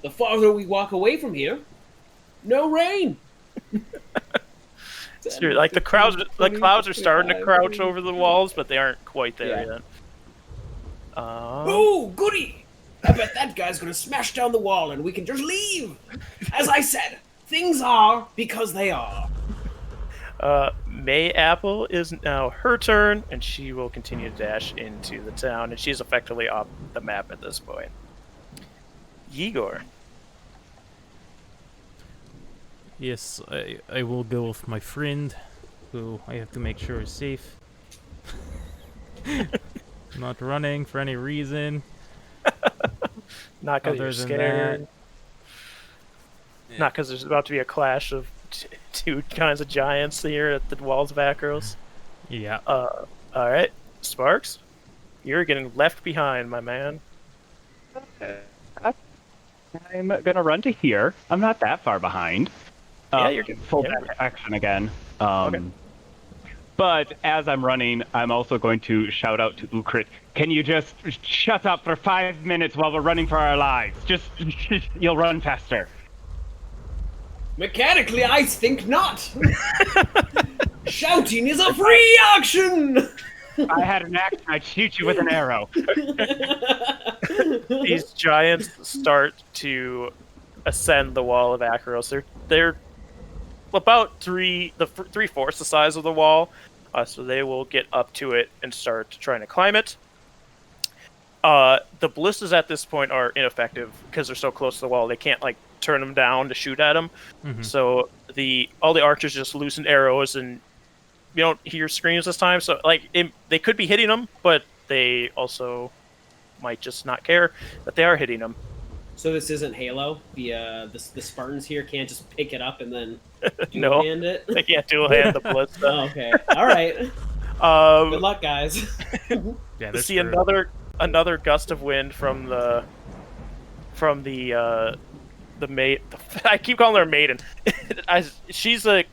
the farther we walk away from here, no rain. It's true. Like the clouds are starting to crouch over the walls, but they aren't quite there yet. Oh, goody! I bet that guy's gonna smash down the wall and we can just leave. As I said, things are because they are. Mayapple is now her turn, and she will continue to dash into the town, and she's effectively off the map at this point. Yegor. Yes, I will go with my friend, who I have to make sure is safe. I'm not running for any reason. Not because you're scared. Not because there's about to be a clash of two kinds of giants here at the walls of Akros. Yeah. All right, Sparks, you're getting left behind, my man. I'm gonna run to here. I'm not that far behind. Yeah, you're good. Full back action again. Okay. But as I'm running, I'm also going to shout out to Ukrit. Can you just shut up for 5 minutes while we're running for our lives? Just you'll run faster. Mechanically, I think not. Shouting is a free action. I had an axe, I'd shoot you with an arrow. These giants start to ascend the wall of Akros. They're about three-fourths the size of the wall, so they will get up to it and start trying to climb it. The ballistas at this point are ineffective because they're so close to the wall. They can't turn them down to shoot at them. Mm-hmm. So all the archers just loosen arrows, and you don't hear screams this time. So they could be hitting them, but they also might just not care that they are hitting them. So this isn't Halo. The Spartans here can't just pick it up and then no, hand it. They can't dual hand the ballista. Oh, okay, all right. Good luck, guys. Yeah, to see another gust of wind from the maid. I keep calling her a maiden. She's a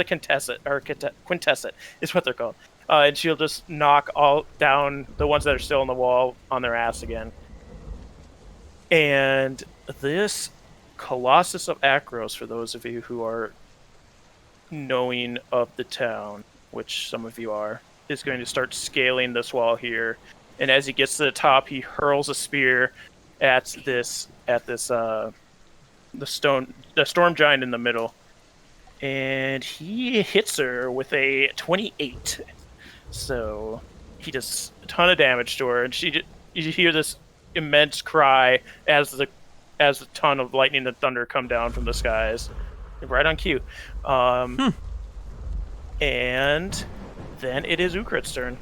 contestant, or quintessent is what they're called. And she'll just knock all down the ones that are still on the wall on their ass again. And this Colossus of Akros, for those of you who are knowing of the town, which some of you are, is going to start scaling this wall here. And as he gets to the top, he hurls a spear at the storm giant in the middle, and he hits her with a 28. So he does a ton of damage to her, and you hear this immense cry as the ton of lightning and thunder come down from the skies. right on cue. And then it is Ukrit's turn.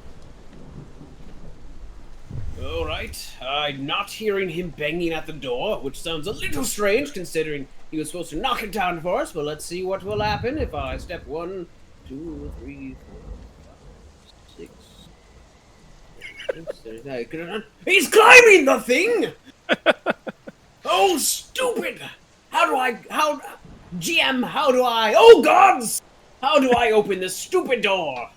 All right. I'm not hearing him banging at the door, which sounds a little strange considering he was supposed to knock it down for us. But let's see what will happen if I step 1, 2, 3, 4, 5, 6. He's climbing the thing! Oh, stupid! GM, how do I? Oh, gods! How do I open this stupid door?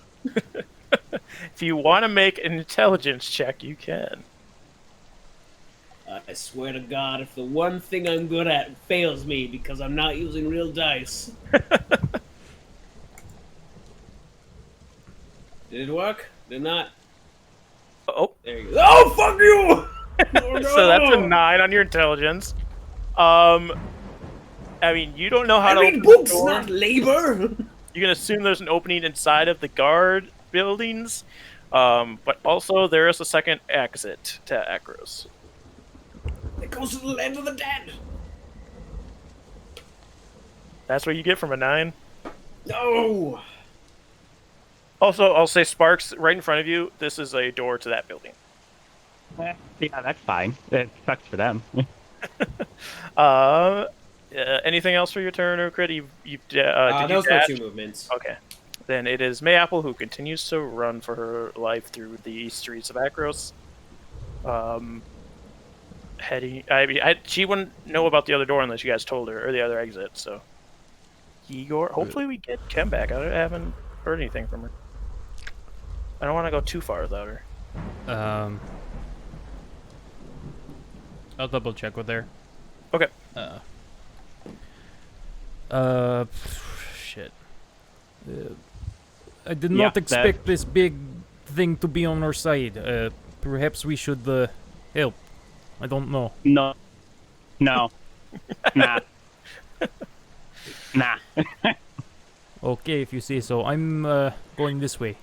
If you want to make an intelligence check, you can. I swear to God, if the one thing I'm good at fails me because I'm not using real dice. Did it work? Did not? Oh. There you go. Oh, fuck you! Oh, no. So that's a 9 on your intelligence. I mean, you don't know how to read open books, the door. not labor. You can assume there's an opening inside of the guard buildings, but also there is a second exit to Akros. It goes to the land of the dead. That's what you get from a 9. No. Also, I'll say Sparks, right in front of you, this is a door to that building. Yeah, that's fine. It sucks for them. Anything else for your turn, or crit? Those were 2 movements. Okay. Then it is Mayapple who continues to run for her life through the streets of Akros. She wouldn't know about the other door unless you guys told her, or the other exit, so. Igor, hopefully we get Kem back. I haven't heard anything from her. I don't want to go too far without her. I'll double check with her. Okay. Shit. I did not expect this big thing to be on our side. Perhaps we should help. I don't know. No. Nah. Nah. Okay, if you say so. I'm going this way.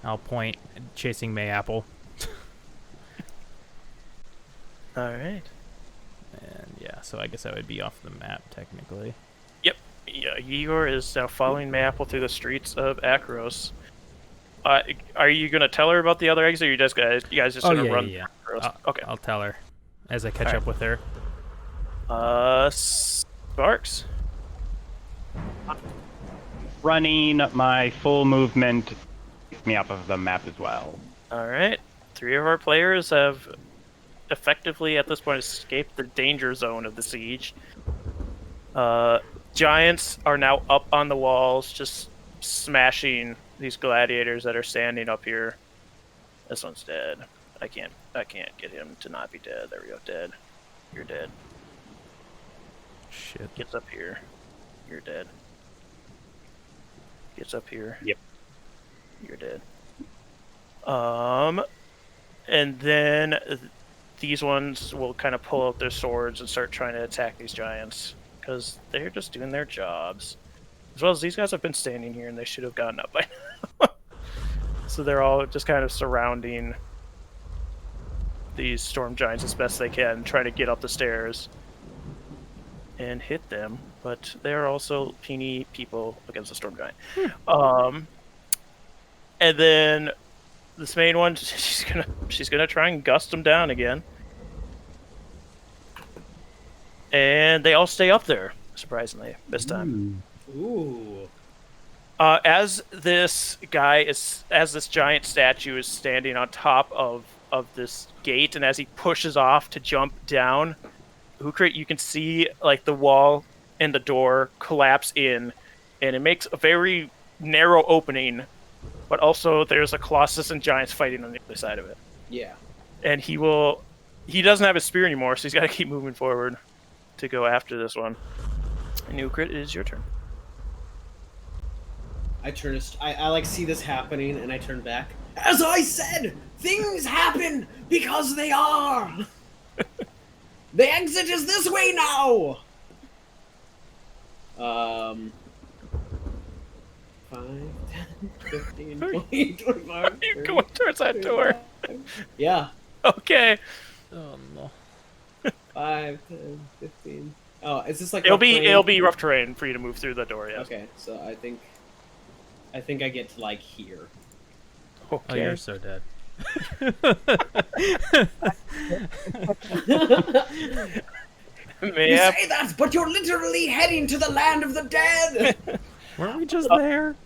I'll point, chasing Mayapple. Alright. And yeah, so I guess I would be off the map, technically. Yep. Yeah, Igor is now following Mayapple through the streets of Akros. Are you going to tell her about the other exit, or you guys just going to run? Yeah. Okay. I'll tell her as I catch up with her. Sparks? Running my full movement takes me off of the map as well. Alright. 3 of our players have effectively, at this point, escaped the danger zone of the siege. Giants are now up on the walls, just smashing these gladiators that are standing up here. This one's dead. I can't get him to not be dead. There we go, dead. You're dead. Shit. Gets up here. You're dead. Gets up here. Yep. You're dead. And then these ones will kind of pull out their swords and start trying to attack these giants, because they're just doing their jobs. As well as these guys have been standing here and they should have gotten up by now. So they're all just kind of surrounding these storm giants as best they can, trying to get up the stairs and hit them. But they're also puny people against the storm giant. And then this main one, she's gonna try and gust them down again. And they all stay up there, surprisingly, this time. Ooh. As this giant statue is standing on top of this gate, and as he pushes off to jump down, Ukrit, you can see like the wall and the door collapse in, and it makes a very narrow opening, but also there's a Colossus and giants fighting on the other side of it. Yeah. And he doesn't have his spear anymore, so he's got to keep moving forward to go after this one. And Ukrit, it is your turn. I like see this happening and I turn back. As I said, things happen because they are. The exit is this way now. 5, 10, 15, 20, 25. You're going towards that door. Yeah. Okay. Oh no. 5, 10, 15, Oh, is this like It'll rough terrain? be rough terrain for you to move through the door. Yes. Okay, so I think I get to like here. Okay. Oh, you're so dead. May You I- say that, but you're literally heading to the land of the dead. Weren't we just there?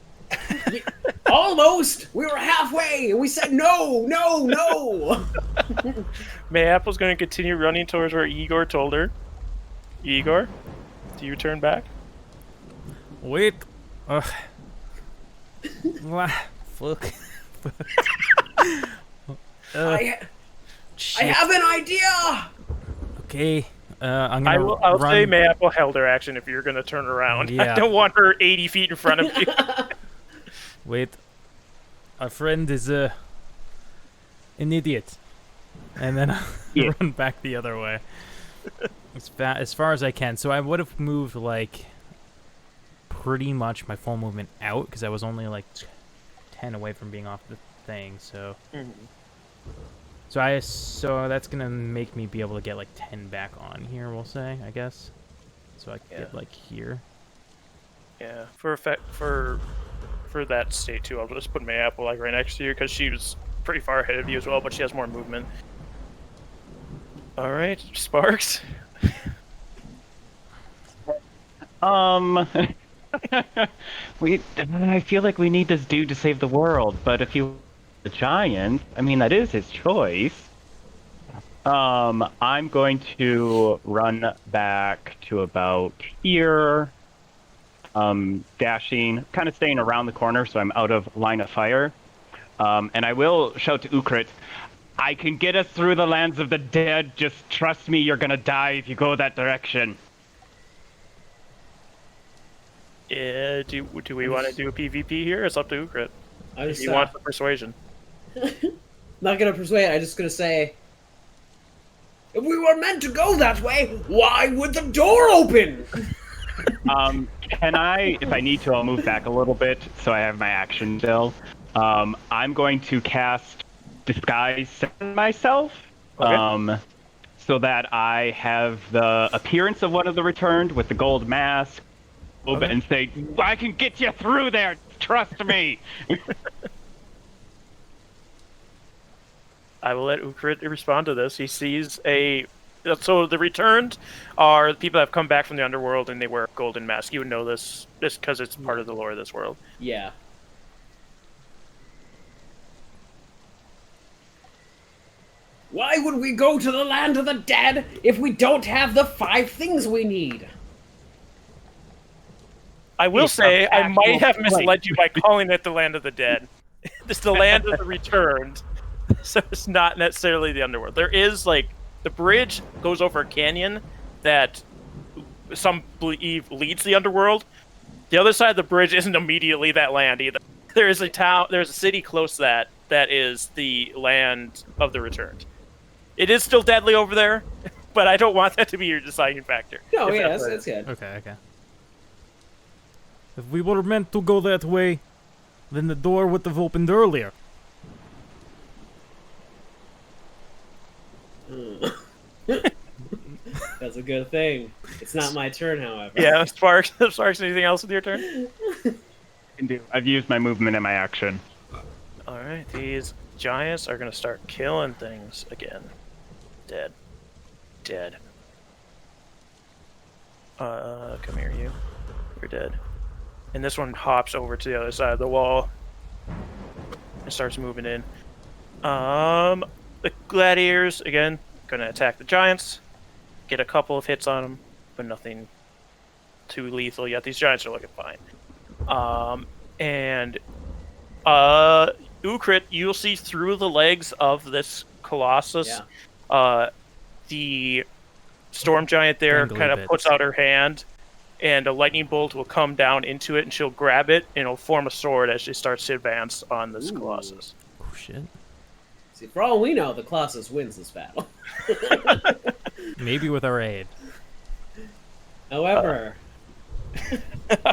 Almost. We were halfway, and we said no, no, no. Mayaple's going to continue running towards where Igor told her. Igor, do you turn back? Wait. Fuck. I Shit. have an idea. Okay. I'm gonna I'll run. say Mayapple held her action if you're going to turn around. Yeah. I don't want her 80 feet in front of you. Wait. Our friend is an idiot. And then I'll Yeah. run back the other way. As far as I can. So I would have moved, like, pretty much my full movement out, because I was only, like, 10 away from being off the thing, so... So that's gonna make me be able to get, like, 10 back on here, we'll say, I guess. So I can get, like, here. Yeah, for that state too, I'll just put Mayapple like right next to you because she was pretty far ahead of you as well, but she has more movement. All right, Sparks. I feel like we need this dude to save the world, but if you the giant, I mean that is his choice. I'm going to run back to about here. Dashing, kind of staying around the corner so I'm out of line of fire. And I will shout to Ukrit, I can get us through the lands of the dead, just trust me, you're gonna die if you go that direction. Yeah, do we want to do a PvP here? It's up to Ukrit. I If just you want the persuasion. not gonna persuade. I'm just gonna say, if we were meant to go that way, why would the door open? Can I, if I need to, I'll move back a little bit so I have my action still. I'm going to cast Disguise myself, Okay. so that I have the appearance of one of the returned with the gold mask, and say, I can get you through there, trust me. I will let Ukrit respond to this. He sees a... So the returned are the people that have come back from the underworld and they wear a golden mask. You would know this because it's part of the lore of this world. Yeah. Why would we go to the land of the dead if we don't have the 5 things we need? I will It's say, a I might have factual misled you by calling it the land of the dead. It's the land of the returned, so it's not necessarily the underworld. There is, like, the bridge goes over a canyon that some believe leads to the underworld. The other side of the bridge isn't immediately that land either. There is a town, there's a city close to that is the land of the returned. It is still deadly over there, but I don't want that to be your deciding factor. No, If yeah, that's that's good. Okay. If we were meant to go that way, then the door would have opened earlier. That's a good thing. It's not my turn, however. Yeah, Sparks, anything else with your turn? I've used my movement and my action. Alright, these giants are gonna start killing things again. Dead. Come here, you. You're dead. And this one hops over to the other side of the wall and starts moving in. The gladiators, again, gonna attack the giants. Get a couple of hits on them, but nothing too lethal yet. These giants are looking fine. Ukrit, you'll see through the legs of this colossus. Yeah. The storm giant there Dangly kind of bits. puts out her hand, and a lightning bolt will come down into it, and she'll grab it, and it'll form a sword as she starts to advance on this Ooh. colossus. Oh shit. See, for all we know, the Colossus wins this battle. Maybe with our aid. However,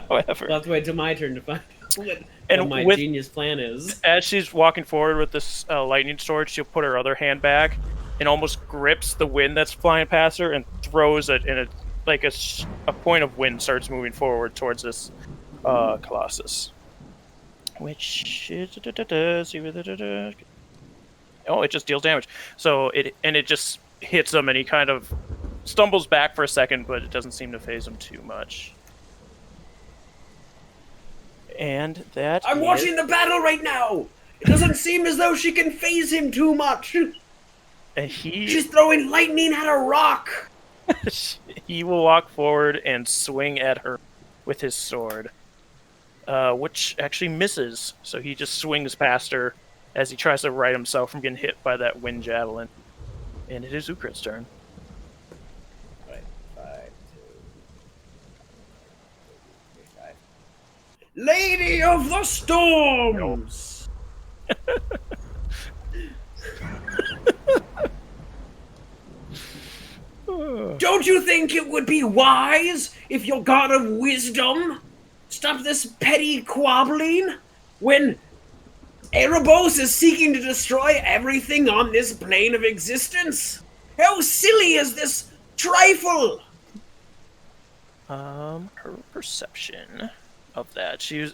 However, we'll have to wait till my turn to find out what And my with- genius plan is. as she's walking forward with this lightning sword, she'll put her other hand back and almost grips the wind that's flying past her and throws it in a like a point of wind starts moving forward towards this Colossus. Which is oh, it just deals damage. So it just hits him, and he kind of stumbles back for a second, but it doesn't seem to phase him too much. And that I'm watching the battle right now. It doesn't seem as though she can phase him too much. And she's throwing lightning at a rock. He will walk forward and swing at her with his sword, which actually misses. So he just swings past her as he tries to right himself from getting hit by that wind javelin. And it is Ukrit's turn. Right, 5, 2, 3, 5. Lady of the Storms! Don't you think it would be wise if your god of wisdom stopped this petty quabbling when Erebos is seeking to destroy everything on this plane of existence? How silly is this trifle? Her perception of that. She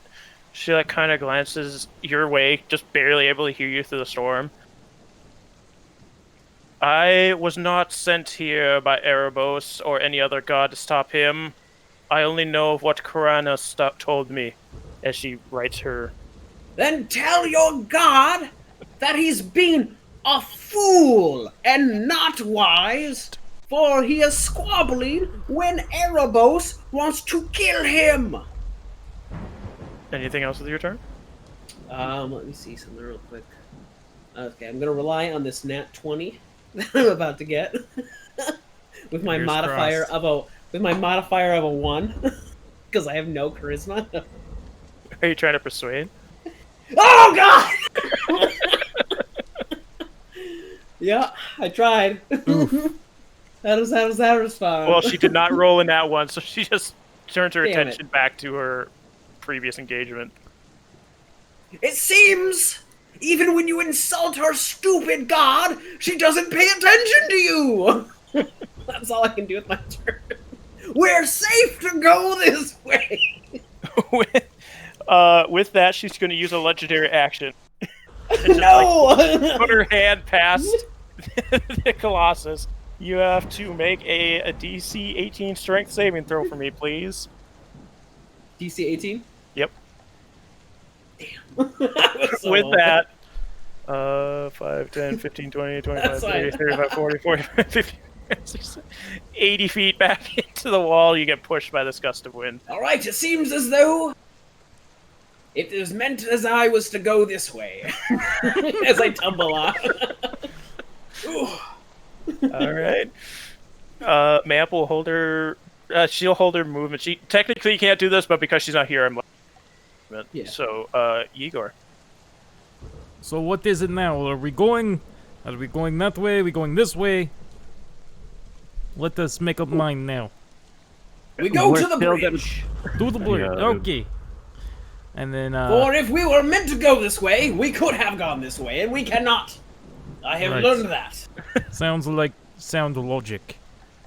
like kind of glances your way, just barely able to hear you through the storm. I was not sent here by Erebos or any other god to stop him. I only know of what Korana told me, as she writes her. Then tell your god that he's been a fool and not wise, for he is squabbling when Erebos wants to kill him. Anything else with your turn? Let me see something real quick. Okay, I'm gonna rely on this nat 20 that I'm about to get with my modifier of a 1 because I have no charisma. Are you trying to persuade? Oh god! Yeah, I tried. How does that respond? Well, she did not roll in that one, so she just turned her Damn attention back to her previous engagement. It seems, even when you insult her stupid god, she doesn't pay attention to you! That's all I can do with my turn. We're safe to go this way! With that, she's going to use a legendary action. No! Put her hand past the Colossus. You have to make a DC 18 strength saving throw for me, please. DC 18? Yep. Damn. With that, 5, 10, 15, 20, 25, 30, 35, 40, 45, 50, 60, 80 feet back into the wall, you get pushed by this gust of wind. Alright, it seems as though it is meant as I was to go this way. As I tumble off. Alright. Map will hold her... she'll hold her movement. She technically can't do this, but because she's not here, I'm... Yeah. So, Igor. So what is it now? Are we going that way? Are we going this way? Let us make up mind now. We go to the bridge. To the bridge. Okay. And then, For if we were meant to go this way, we could have gone this way, and we cannot. I have learned that. Sound logic.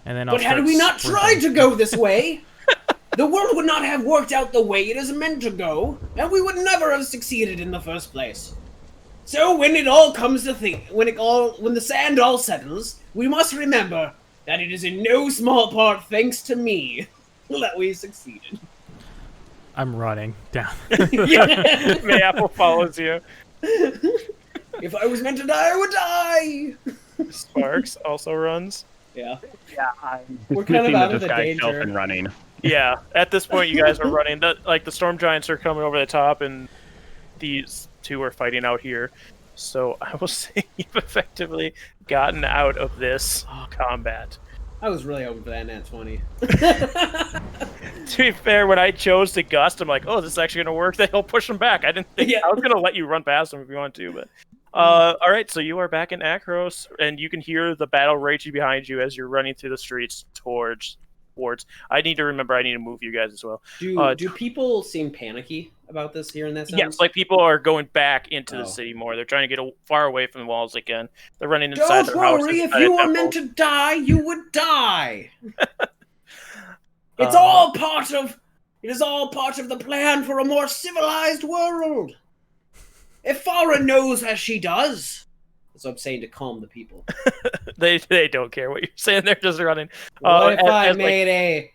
And then but had we not tried to go this way, the world would not have worked out the way it is meant to go, and we would never have succeeded in the first place. So when it all comes to when the sand all settles, we must remember that it is in no small part thanks to me that we succeeded. I'm running down. Mayapple follows you. If I was meant to die, I would die. Sparks also runs. Yeah. Yeah, We're kind of out of the danger. And running. Yeah, at this point, you guys are running. The storm giants are coming over the top, and these two are fighting out here. So I will say you've effectively gotten out of this combat. I was really hoping for that nat 20. To be fair, when I chose to gust, I'm like, oh, this is actually going to work. That he'll push them back. I didn't think I was going to let you run past them if you want to, but all right. So you are back in Akros, and you can hear the battle raging behind you as you're running through the streets towards. I need to move you guys as well. Do people seem panicky about this here in that sense? Yes, like people are going back into the city more. They're trying to get far away from the walls again. They're running inside their houses. Don't worry, if you were meant to die, you would die. It's all part of. It is all part of the plan for a more civilized world. If Farah knows as she does. That's what I'm saying to calm the people. They don't care what you're saying. They're just running. What if I made a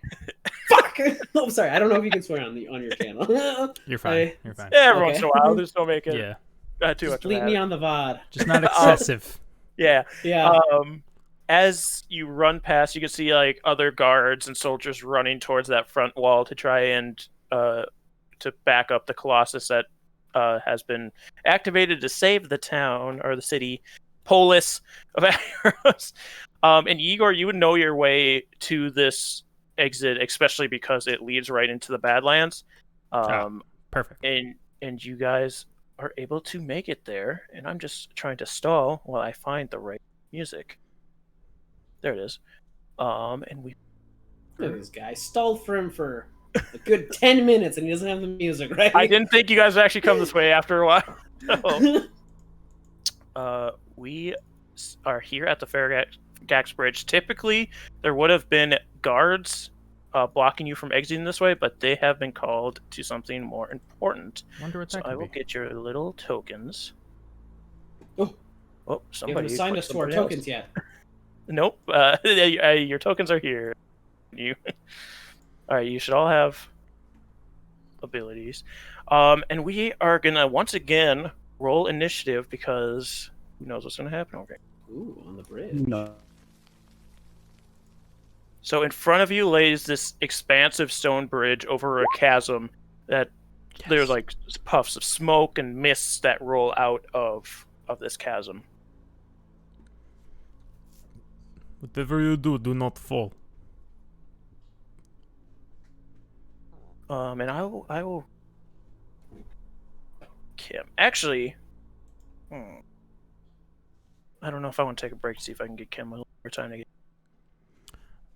fuck? I'm sorry. I don't know if you can swear on your channel. You're fine. You're fine. Yeah, every once in a while, just don't make it. Yeah. Too Just much bleep me on the VOD. Just not excessive. Yeah. Yeah. As you run past, you can see like other guards and soldiers running towards that front wall to try and to back up the Colossus that has been activated to save the town or the city, polis of Aeros. And Igor, you would know your way to this exit, especially because it leads right into the Badlands. Perfect. And you guys are able to make it there. And I'm just trying to stall while I find the right music. There it is. And we. Look at this guy. Stalled for him for a good 10 minutes and he doesn't have the music, right? I didn't think you guys would actually come this way after a while. We are here at the Faragax Bridge. Typically, there would have been guards blocking you from exiting this way, but they have been called to something more important. Wonder what that could I will be. get your little tokens. Oh, somebody you haven't assigned us to our tokens yet. Nope. Your tokens are here. All right. You should all have abilities. And we are gonna once again roll initiative because who knows what's gonna happen over here. Ooh, on the bridge. No. So in front of you lays this expansive stone bridge over a chasm that there's like puffs of smoke and mists that roll out of this chasm. Whatever you do, do not fall. And I will. Kim, actually, I don't know if I want to take a break to see if I can get Kim a little more time to get.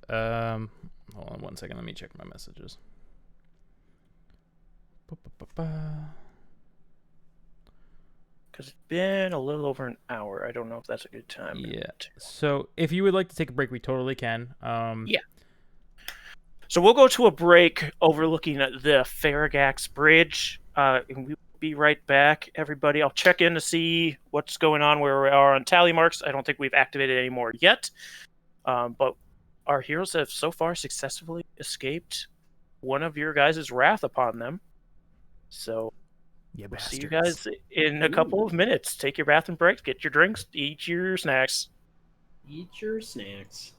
Hold on 1 second. Let me check my messages. Because it's been a little over an hour. I don't know if that's a good time. Yeah. So if you would like to take a break, we totally can. Yeah. So we'll go to a break overlooking the Faragax Bridge, and we'll be right back, everybody. I'll check in to see what's going on, where we are on tally marks. I don't think we've activated any more yet, but our heroes have so far successfully escaped one of your guys' wrath upon them. So we'll see you guys in a couple of minutes. Take your bathroom breaks, get your drinks, eat your snacks. Eat your snacks.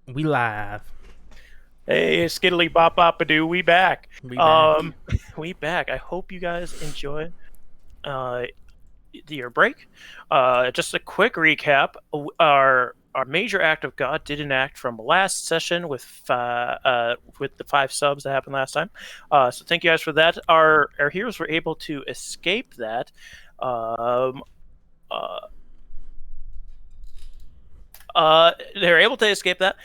We live. Hey, skiddly bop bop a doo, we back. We back. We back. I hope you guys enjoy your break. Just a quick recap. Our major act of God did enact from last session with the 5 subs that happened last time. So thank you guys for that. Our heroes were able to escape that. They're able to escape that.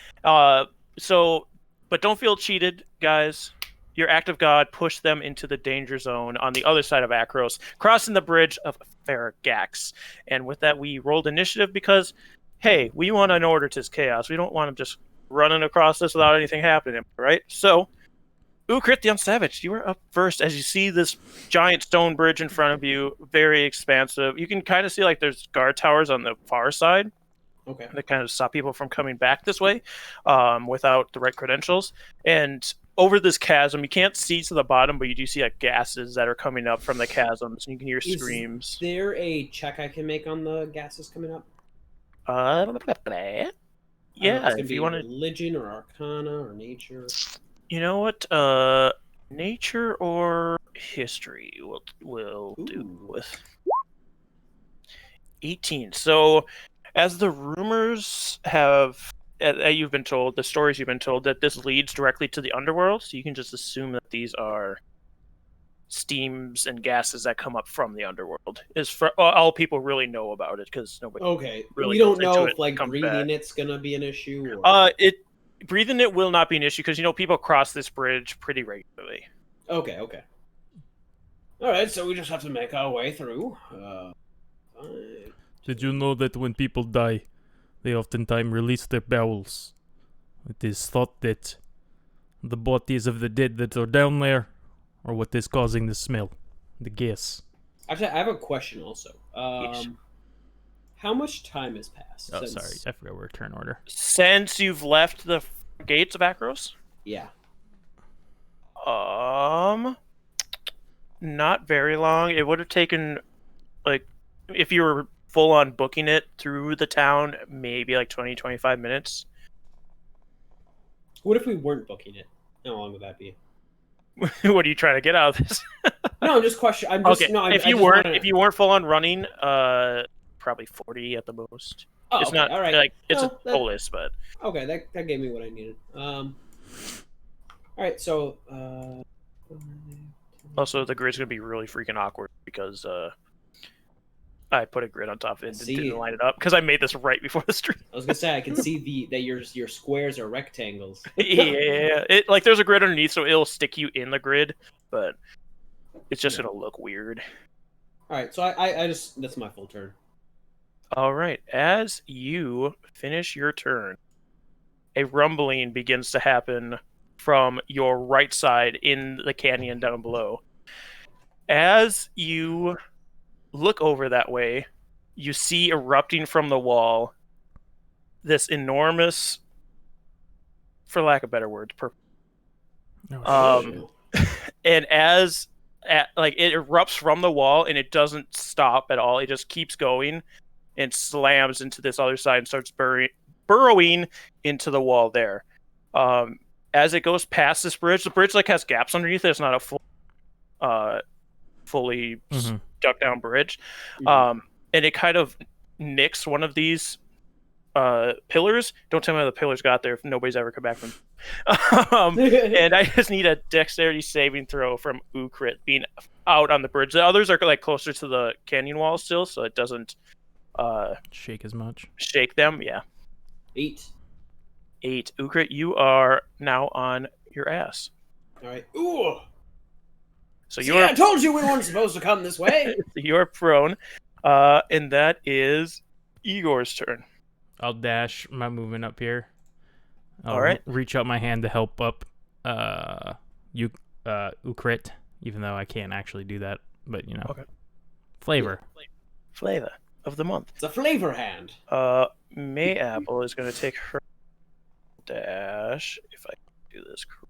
But don't feel cheated, guys. Your act of God pushed them into the danger zone on the other side of Akros, crossing the bridge of Faragax. And with that, we rolled initiative because, hey, we want an order to this chaos. We don't want them just running across this without anything happening, right? So, Ukrit the Unsavaged, you are up first as you see this giant stone bridge in front of you, very expansive. You can kind of see like there's guard towers on the far side. Okay. That kind of stop people from coming back this way without the right credentials. And over this chasm, you can't see to the bottom, but you do see like gases that are coming up from the chasms, and you can hear screams. Is there a check I can make on the gases coming up? Yeah, if you want to, religion or arcana or nature. you know what, nature or history will do with 18. So, as the rumors have, you've been told, the stories you've been told, that this leads directly to the underworld, so you can just assume that these are steams and gases that come up from the underworld. Is for all people really know about it, because nobody. Okay, really we don't goes into know it if like and comes breathing back. it's gonna be an issue. Or... breathing it will not be an issue because people cross this bridge pretty regularly. Okay. All right, so we just have to make our way through. Did you know that when people die, they oftentimes release their bowels? It is thought that the bodies of the dead that are down there are what is causing the smell, the gas. Actually, I have a question also. Yes. How much time has passed? Oh, sorry, I forgot we're turn order. Since you've left the gates of Akros? Yeah. Not very long. It would have taken, like, if you were full on booking it through the town, maybe like 20-25 minutes. What if we weren't booking it? How long would that be? What are you trying to get out of this? No, I'm just question. I'm just okay. no. If you weren't full on running, probably 40 at the most. Oh, it's okay, not all right. like it's No, a bolus, but okay, that gave me what I needed. All right, so also the grid's gonna be really freaking awkward because I put a grid on top of it and didn't line it up because I made this right before the stream. I was gonna say I can see that your squares are rectangles. Yeah, there's a grid underneath, so it'll stick you in the grid, but it's just gonna look weird. All right, so I just that's my full turn. All right, as you finish your turn, a rumbling begins to happen from your right side in the canyon down below. As you look over that way, you see erupting from the wall this enormous, for lack of better words, and it erupts from the wall and it doesn't stop at all. It just keeps going and slams into this other side and starts burrowing into the wall there. As it goes past this bridge, the bridge has gaps underneath it. It's not a fully stuck down bridge. And it kind of nicks one of these pillars. Don't tell me how the pillars got there if nobody's ever come back from and I just need a dexterity saving throw from Ukrit being out on the bridge. The others are closer to the canyon wall still, so it doesn't shake as much. Shake them, yeah. 8. Ukrit, you are now on your ass. All right. Ooh. So I told you we weren't supposed to come this way. You're prone, and that is Igor's turn. I'll dash my movement up here. All right. Reach out my hand to help up Ukrit, even though I can't actually do that. But okay. Flavor of the month. It's a flavor hand. Mayapple is going to take her dash. If I can do this correctly.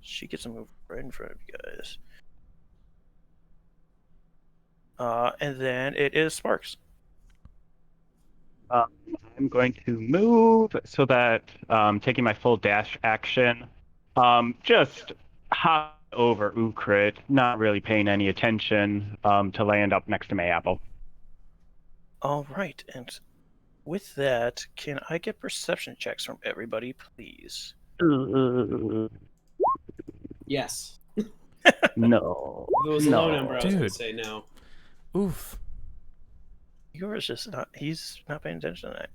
She gets to move right in front of you guys. And then it is Sparks. I'm going to move so that taking my full dash action, just hop over Ukrit, not really paying any attention to land up next to Mayapple. All right, and with that, can I get perception checks from everybody, please? Yes. No. If it was a no. low number, I was going Dude. to say no. Oof. Igor's just not, he's not paying attention tonight.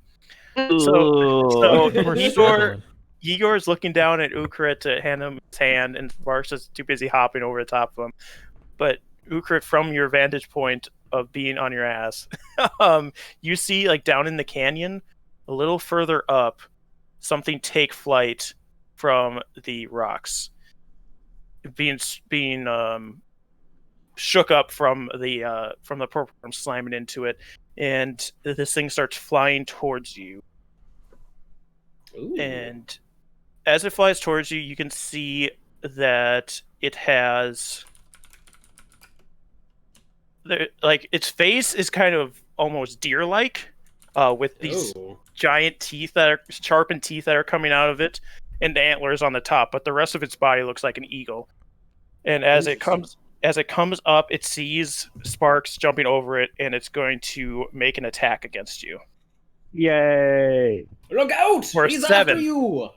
Ooh. So We're Igor, struggling. Igor's looking down at Ukrit to hand him his hand, and Sparks is too busy hopping over the top of him. But Ukrit, from your vantage point of being on your ass, you see, like, down in the canyon, a little further up, something take flight from the rocks, being shook up from the purple worm slamming into it, and this thing starts flying towards you. Ooh. And as it flies towards you, you can see that it has, like, its face is kind of almost deer-like, with these giant teeth that are sharpened teeth that are coming out of it, and antlers on the top. But the rest of its body looks like an eagle. And as it comes up, it sees Sparks jumping over it, and it's going to make an attack against you. Yay! Look out! For He's 7. after you!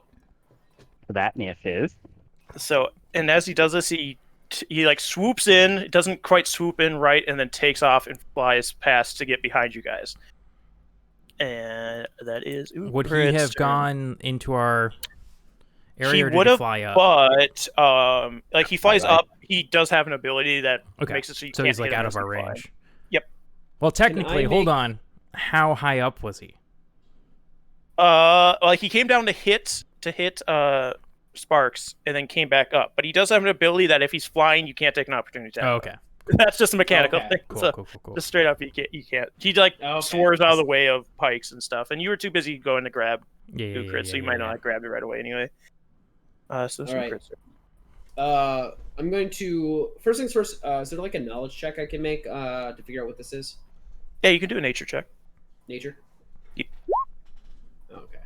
That misses. So, and as he does this, he like swoops in. It doesn't quite swoop in right, and then takes off and flies past to get behind you guys. And that is Would he have gone into our area, or did he fly up? But like, he flies up. He does have an ability that makes it so you can't he's like hit him out as of he our flies. range. Yep. Well, technically, hold on. How high up was he? Like, he came down to hit Sparks, and then came back up. But he does have an ability that if he's flying, you can't take an opportunity attack. Oh, okay. That's just a mechanical thing. Cool, So cool. just straight up, you can't. He like soars out of the way of pikes and stuff, and you were too busy going to grab Ukrit, so you might not have grabbed it right away anyway. So all right. I'm going to first things first. Is there like a knowledge check I can make to figure out what this is? Yeah, you can do a nature check. Nature. Yep. Okay.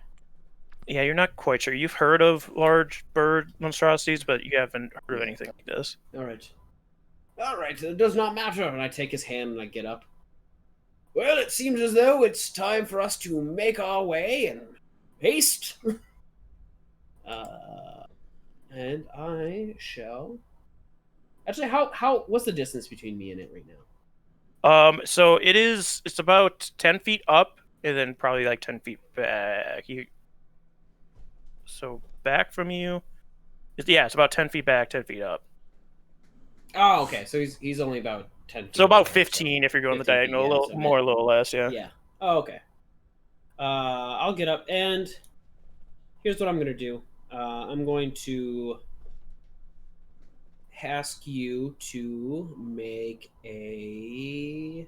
Yeah, you're not quite sure. You've heard of large bird monstrosities, but you haven't heard of anything like this. All right. All right. It does not matter. And I take his hand and I get up. Well, it seems as though it's time for us to make our way and haste. And I shall. Actually, what's the distance between me and it right now? So it's about 10 feet up, and then probably like 10 feet back. So back from you, it's about 10 feet back, 10 feet up. Oh, okay. So he's only about 10 feet. So about 15 if you're going the diagonal, a little more, a little less, yeah. Yeah. Oh, okay. I'll get up, and here's what I'm going to do. I'm going to ask you to make a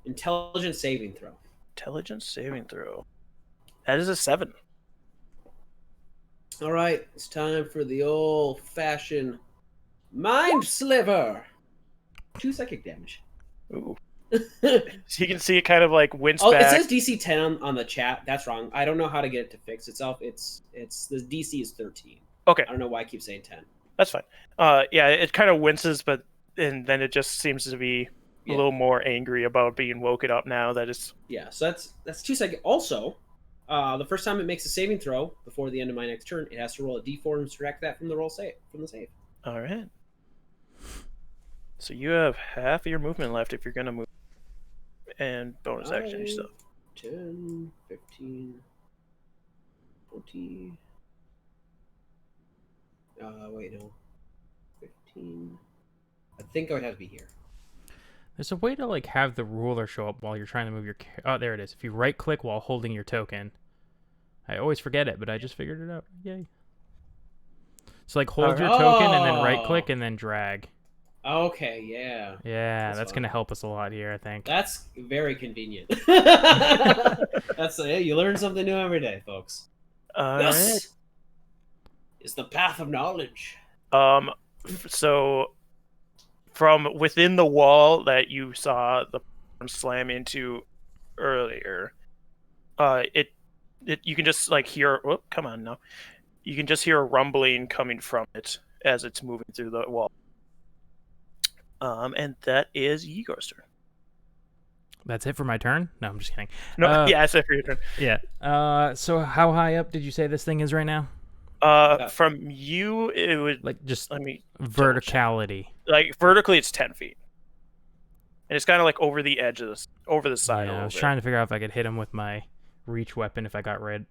intelligence saving throw. Intelligence saving throw. That is a 7. All right, it's time for the old-fashioned mind sliver. 2 psychic damage. Ooh. So you can see it kind of like wince back. It says DC 10 on the chat. That's wrong. I don't know how to get it to fix itself. It's the DC is 13. Okay. I don't know why I keep saying 10. That's fine. Yeah, it kind of winces, and then it just seems to be a little more angry about being woken up now that it's... Yeah, so that's 2 seconds. Also, the first time it makes a saving throw before the end of my next turn, it has to roll a d4 and subtract that from the save. All right. So you have half of your movement left if you're going to move. And bonus action stuff. 10, 15, 20... wait, no. 15... I think I would have to be here. There's a way to like have the ruler show up while you're trying to move your... Oh, there it is. If you right-click while holding your token. I always forget it, but I just figured it out. Yay. So like hold your token and then right-click and then drag. Okay, yeah. Yeah, that's going to help us a lot here, I think. That's very convenient. That's you learn something new every day, folks. This is the path of knowledge. So from within the wall that you saw the slam into earlier, you can just like hear. Oh, come on now. You can just hear a rumbling coming from it as it's moving through the wall. And that is Igor's turn. That's it for my turn? No, I'm just kidding. No, yeah, that's it for your turn. Yeah. So how high up did you say this thing is right now? From you, it would like just let me verticality. Like vertically, it's 10 feet, and it's kind of like over the edge of this, over the side. Yeah, I was trying to figure out if I could hit him with my reach weapon if I got right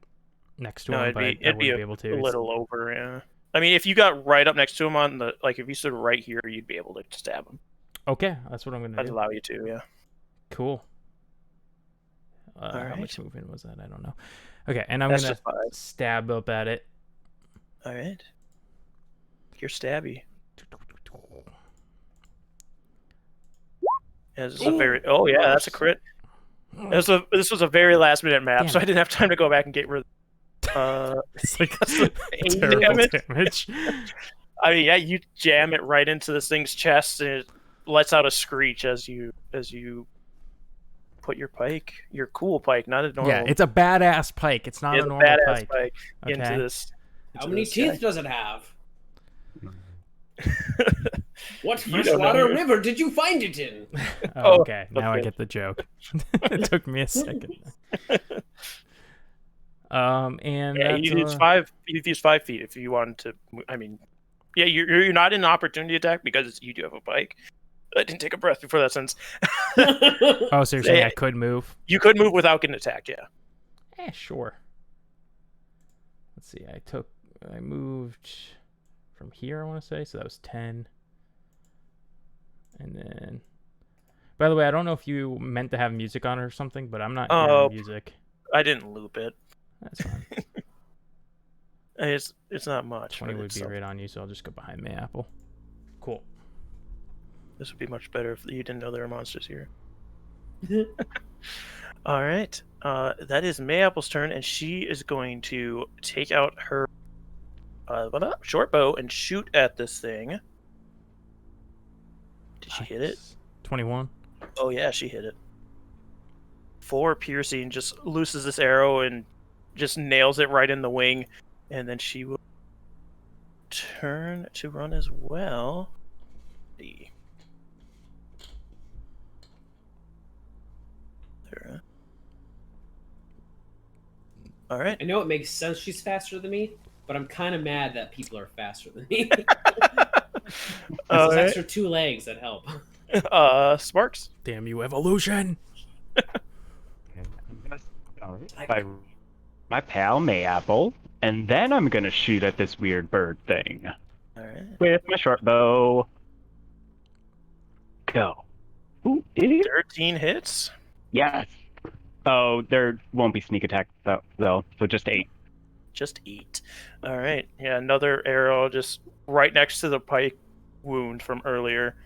next to him, but I wouldn't be able to. A little over, yeah. I mean, if you got right up next to him on the, like, if you stood right here, you'd be able to stab him. Okay, that's what I'm gonna do. I'd allow you to, yeah. Cool. All right. How much movement was that? I don't know. Okay, and I'm gonna stab up at it. All right. You're stabby. Yeah, this is a very. Oh yeah, that's a crit. This was a very last minute map, so I didn't have time to go back and get rid of. It's like 8 damage. I mean, yeah, you jam it right into this thing's chest, and it lets out a screech as you put your pike, your cool pike, not a normal. Yeah, it's a badass pike. It's not a normal badass pike. into this. How many teeth does it have? What You don't freshwater know. river did you find it in? Oh, okay, now I okay. get the joke. It took me a second. And Yeah, that's, you use 5. You use 5 feet if you wanted to. I mean, yeah, you're not in an opportunity attack because you do have a bike. I didn't take a breath before that sentence. Oh, so you're saying Yeah. I could move? You could move without getting attacked, yeah. Sure. Let's see. I moved from here, I want to say, so that was 10. And then, by the way, I don't know if you meant to have music on or something, but I'm not hearing music. I didn't loop it. That's fine. It's not much. 20 would be right on you, so I'll just go behind Mayapple. Cool. This would be much better if you didn't know there were monsters here. All right. That is Mayapple's turn, and she is going to take out her short bow and shoot at this thing. Did she hit it? 21. Oh, yeah, she hit it. 4 piercing, just looses this arrow and just nails it right in the wing. And then she will turn to run as well. There. All right. I know it makes sense she's faster than me, but I'm kind of mad that people are faster than me. Those extra 2 legs that help. Sparks. Damn you, evolution! My pal Mayapple, and then I'm gonna shoot at this weird bird thing. All right. With my short bow. Go. Ooh, 13 hits. yes. Oh, there won't be sneak attack though, so just 8. Just 8. All right. Yeah, another arrow just right next to the pike wound from earlier.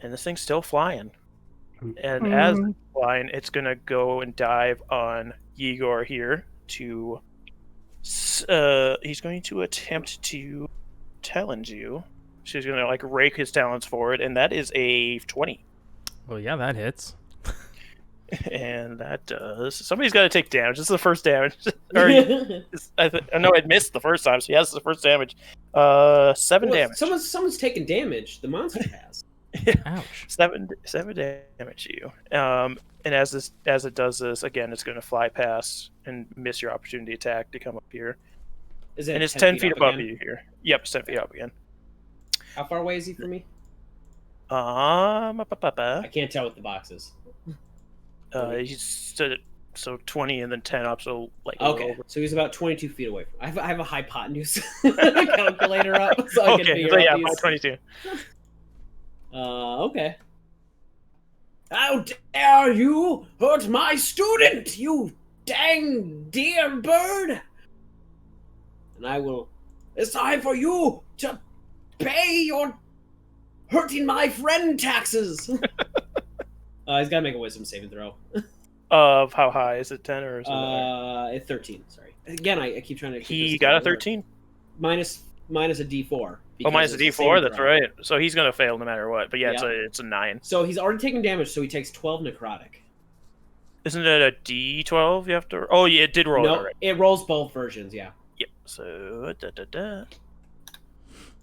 And this thing's still flying. And as it's flying, it's going to go and dive on Igor here to... he's going to attempt to challenge you. She's going to like rake his talons forward, and that is a 20. Well, yeah, that hits. And that does... Somebody's got to take damage. This is the first damage. I know it missed the first time, so yes, it's the first damage. 7 damage. Someone's taking damage. The monster has. Ouch. 7 damage to you. And as it does this, again, it's going to fly past and miss your opportunity attack to come up here. Is it? And it's 10 feet above you here. Yep, it's 10 feet up again. How far away is he from me? I can't tell with the boxes. He's stood at, so 20 and then 10 up, so like okay. So he's about 22 feet away from me. I have a hypotenuse calculator up, so I can figure out these. 22. Okay. How dare you hurt my student, you dang dear bird! And I will... It's time for you to pay your hurting my friend taxes! He's got to make a wisdom saving throw. Of how high? Is it 10 or is it 13, sorry. Again, I keep trying to... He got a 13? Minus a D4. Oh, minus a D4, that's right. So he's going to fail no matter what. But yeah, it's a 9. So he's already taken damage, so he takes 12 necrotic. Isn't it a D12 you have to... Oh, yeah, it did roll it No, already. it rolls both versions, yeah. Yep, so...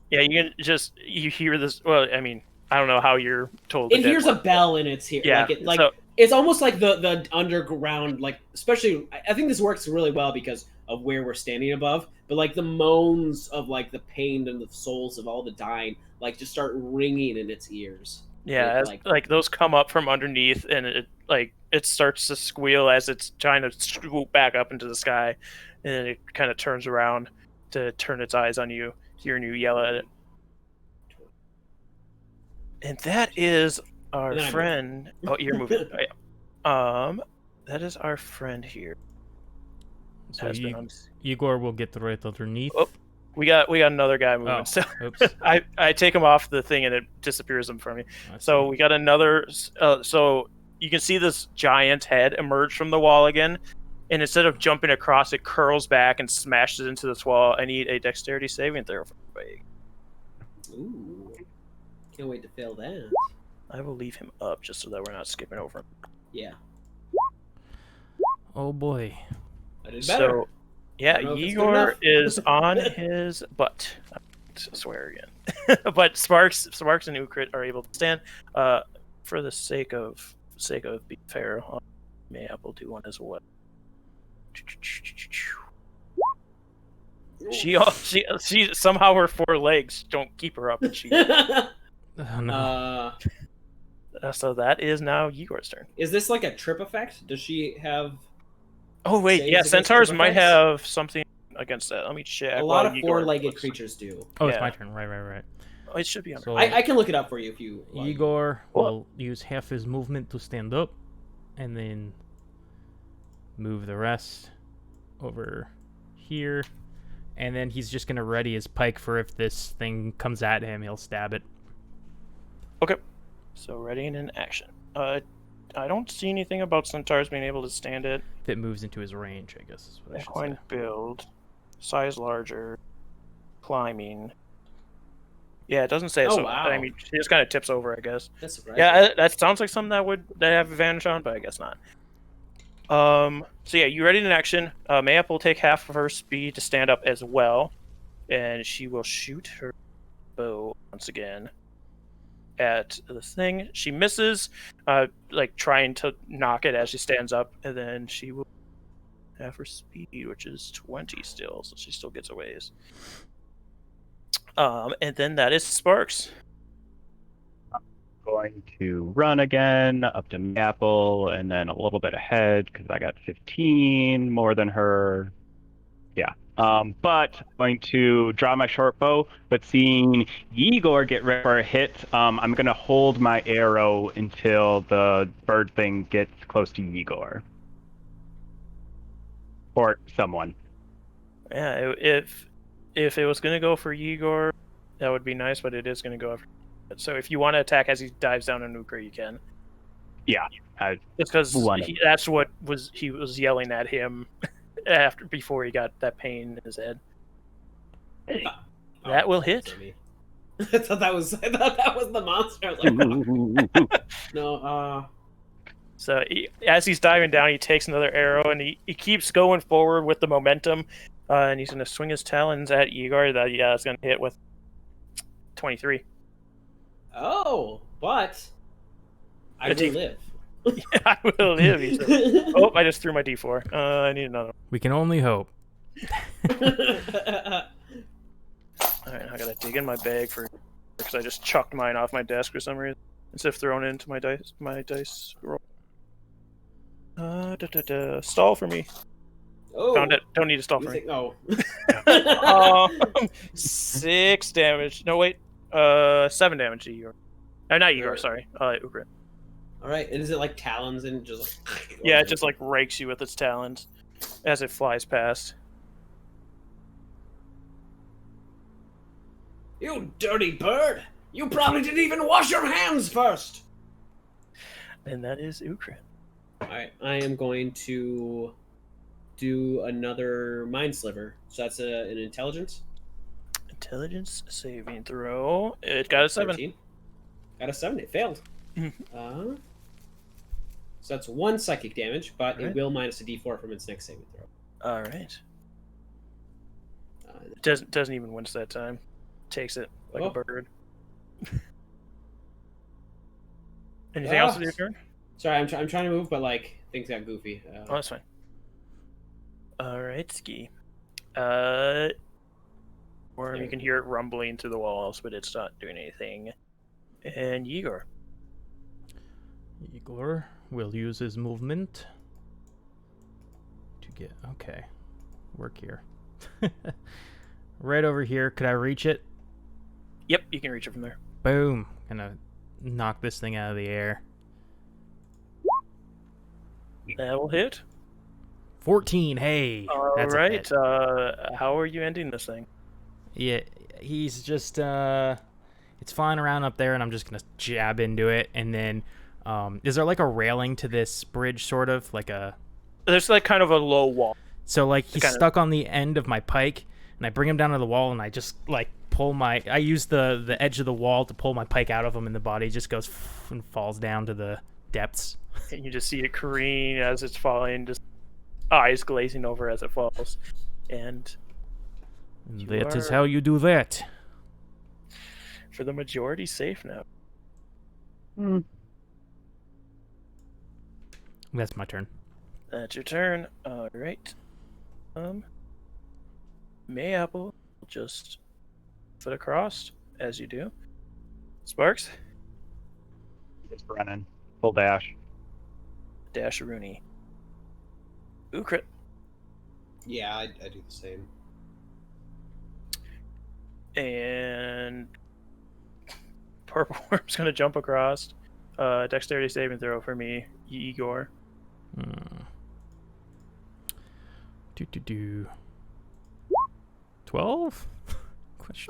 Yeah, you can just... You hear this... Well, I mean, I don't know how you're told... It hears a bell in its ear. Yeah, so... It's almost like the underground, like, especially... I think this works really well because of where we're standing above, but, like, the moans of, like, the pain and the souls of all the dying, like, just start ringing in its ears. Yeah, like those come up from underneath, and it starts to squeal as it's trying to swoop back up into the sky, and then it kind of turns around to turn its eyes on you, hearing you yell at it. And that is our friend. Oh, you're moving. That is our friend here. So Igor will get the wraith underneath. Oh, we got another guy moving. So I take him off the thing and it disappears him from me. So we got another. So you can see this giant head emerge from the wall again, and instead of jumping across, it curls back and smashes into this wall. I need a dexterity saving throw for me. Ooh, can't wait to fail that. I will leave him up just so that we're not skipping over him. Yeah. Oh boy. I did better. So, yeah, Igor is on his butt. I swear again. But Sparks and Ukrit are able to stand. For the sake of being fair, Mayhap will do one as well. She somehow her 4 legs don't keep her up, and she. Oh, no. So that is now Igor's turn. Is this like a trip effect? Does she have? Oh wait, yeah, centaurs might have something against that. Let me check. A lot of 4-legged creatures do. Oh, it's my turn. Right. Oh, it should be on. So, I can look it up for you if you want. Igor will use half his movement to stand up, and then move the rest over here, and then he's just gonna ready his pike for if this thing comes at him, he'll stab it. Okay. So ready and in action. I don't see anything about centaurs being able to stand it. If it moves into his range, I guess is what I should Equine say. build, size larger, climbing. Yeah, it doesn't say it. Oh, so wow. I mean, she just kind of tips over, I guess. That's surprising. Yeah, that sounds like something that they have advantage on, but I guess not. So yeah, you ready in action. Mayhap will take half of her speed to stand up as well, and she will shoot her bow once again at the thing. She misses, like trying to knock it as she stands up, and then she will have her speed, which is 20 still, so she still gets a ways. And then that is Sparks. I'm going to run again up to Apple, and then a little bit ahead because I got 15 more than her. Yeah. But I'm going to draw my short bow, but seeing Igor get ready for a hit, I'm going to hold my arrow until the bird thing gets close to Igor. Or someone. Yeah, if it was going to go for Igor, that would be nice, but it is going to go after. So if you want to attack as he dives down on Nuker, you can. Yeah. Just because that's what he was yelling at him before he got that pain in his head. That will hit. I thought that was the monster. I was like, no. So as he's diving down, he takes another arrow, and he keeps going forward with the momentum, and he's going to swing his talons at Igor. That it's going to hit with 23. Oh, but I will live. Yeah, I will live. He said. Oh, I just threw my D4. I need another one. We can only hope. Alright, I gotta dig in my bag because I just chucked mine off my desk for some reason instead of throwing it into my dice roll. Stall for me. Oh, found it. Don't need to stall for me. Oh. 6 damage. No, wait. 7 damage to Igor. Not Igor, sorry. Ukrit. Alright, and is it like talons and just like... Yeah, it just like rakes you with its talons as it flies past. You dirty bird! You probably didn't even wash your hands first! And that is Ukrit. Alright, I am going to do another Mind Sliver. So that's an intelligence? Intelligence saving throw. It got a 7. 13. Got a 7. It failed. So that's 1 psychic damage, but Alright. it will minus a d4 from its next saving throw. All right. Doesn't even wince that time. Takes it like a bird. Anything else in your turn? Sorry, I'm trying to move, but like things got goofy. Oh, that's fine. All right, Ski. Or you can hear it rumbling through the walls, but it's not doing anything. And Igor. Igor will use his movement to get... Okay. Work here. Right over here. Could I reach it? Yep, you can reach it from there. Boom. Gonna knock this thing out of the air. That will hit. 14. Hey. All that's a right. hit. How are you ending this thing? Yeah, he's just it's flying around up there, and I'm just gonna jab into it, and then is there like a railing to this bridge, sort of like a? There's like kind of a low wall. So like he's stuck on the end of my pike, and I bring him down to the wall, and I just like I use the edge of the wall to pull my pike out of him, and the body just goes and falls down to the depths. And you just see it careen as it's falling, just eyes glazing over as it falls, and. That is how you do that. For the majority, safe now. That's my turn. That's your turn. All right. Mayapple, just foot across as you do. Sparks. Just running. Full dash. Dash Rooney. Ukrit. Yeah, I do the same. And Purple Worm's gonna jump across. Dexterity saving throw for me, Igor. 12?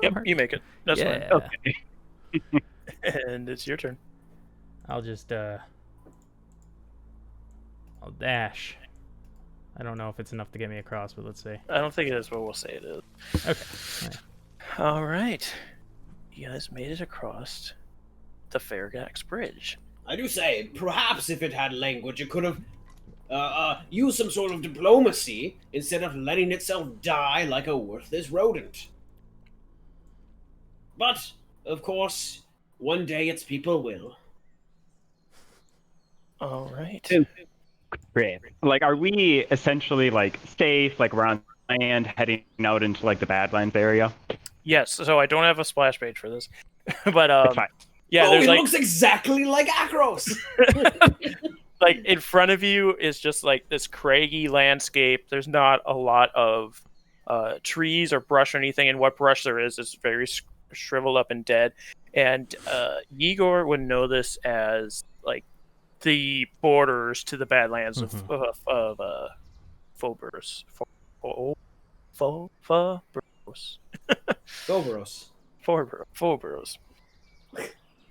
Yep, you make it. That's fine. Okay. And it's your turn. I'll just I'll dash. I don't know if it's enough to get me across, but let's see. I don't think it is, but we'll say it is. Okay. Yeah. All right. You guys made it across the Fairgax Bridge. I do say, perhaps if it had language, it could have used some sort of diplomacy instead of letting itself die like a worthless rodent. But, of course, one day its people will. All right. Great. Like, are we essentially like safe? Like we're on land, heading out into like the Badlands area? Yes. So I don't have a splash page for this, but That's fine. yeah, oh, there's it like looks exactly like Akros. like in front of you is just like this craggy landscape. There's not a lot of trees or brush or anything, and what brush there is very shriveled up and dead. And Igor would know this as like the borders to the Badlands of Phobos. Phobos.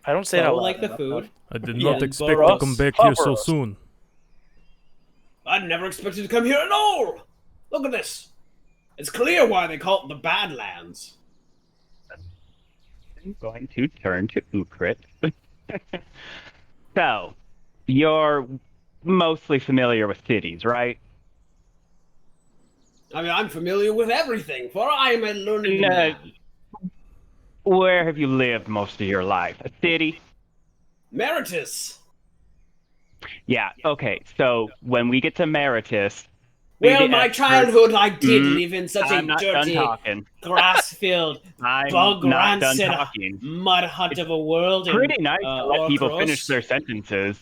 I don't say that like the food. I did Yeah, not expect to come back here so soon. I never expected to come here at all. Look at this. It's clear why they call it the Badlands. I'm going to turn to Ukrit. So, you're mostly familiar with cities, right? I mean, I'm familiar with everything, for I am a learned man. Where have you lived most of your life? A city? Meritus. Yeah, okay. So, when we get to Meritus... Well, my childhood, I did live in such a dirty, grass-filled, bug-rancid, mud hut of a world. Pretty nice to let people finish their sentences.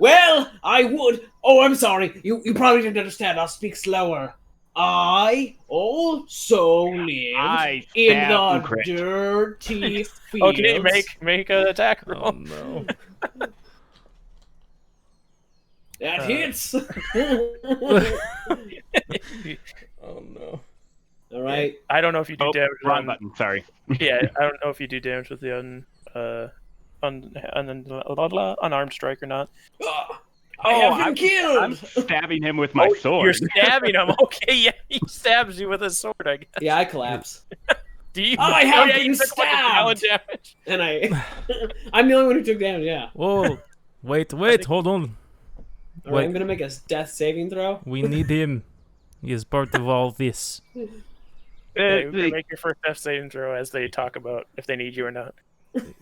Well, I would. Oh, I'm sorry. You probably didn't understand. I'll speak slower. I also lived in the dirty fields. Okay, make an attack roll. Oh no. That hits. Oh no. All right. I don't know if you do damage. Wrong button. Sorry. Yeah, I don't know if you do damage with the unarmed strike or not. I have him killed. I'm stabbing him with my sword. You're stabbing him. Okay, yeah, he stabs you with his sword, I guess. Yeah, I collapse. Do you? I have been you took, like, a gallon damage. And I'm the only one who took damage. Yeah. Whoa. Wait, hold on. All right, I'm gonna make a death saving throw. We need him. He is part of all this. Yeah, you can make your first death saving throw as they talk about if they need you or not.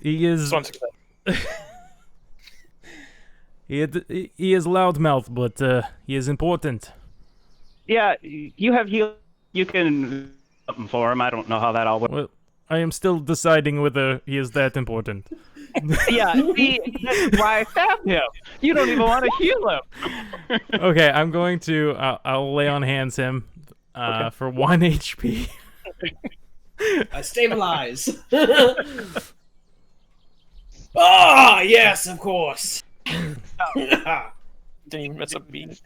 He is. He is loudmouth, but he is important. Yeah, you have heal. You can something for him. I don't know how that all works. Well, I am still deciding whether he is that important. Yeah, see, that's why I stabbed him. You don't even want to heal him. Okay, I'm going to. I'll lay on hands him for 1 HP. I stabilize. Ah, yes, of course. Didn't even miss a beat.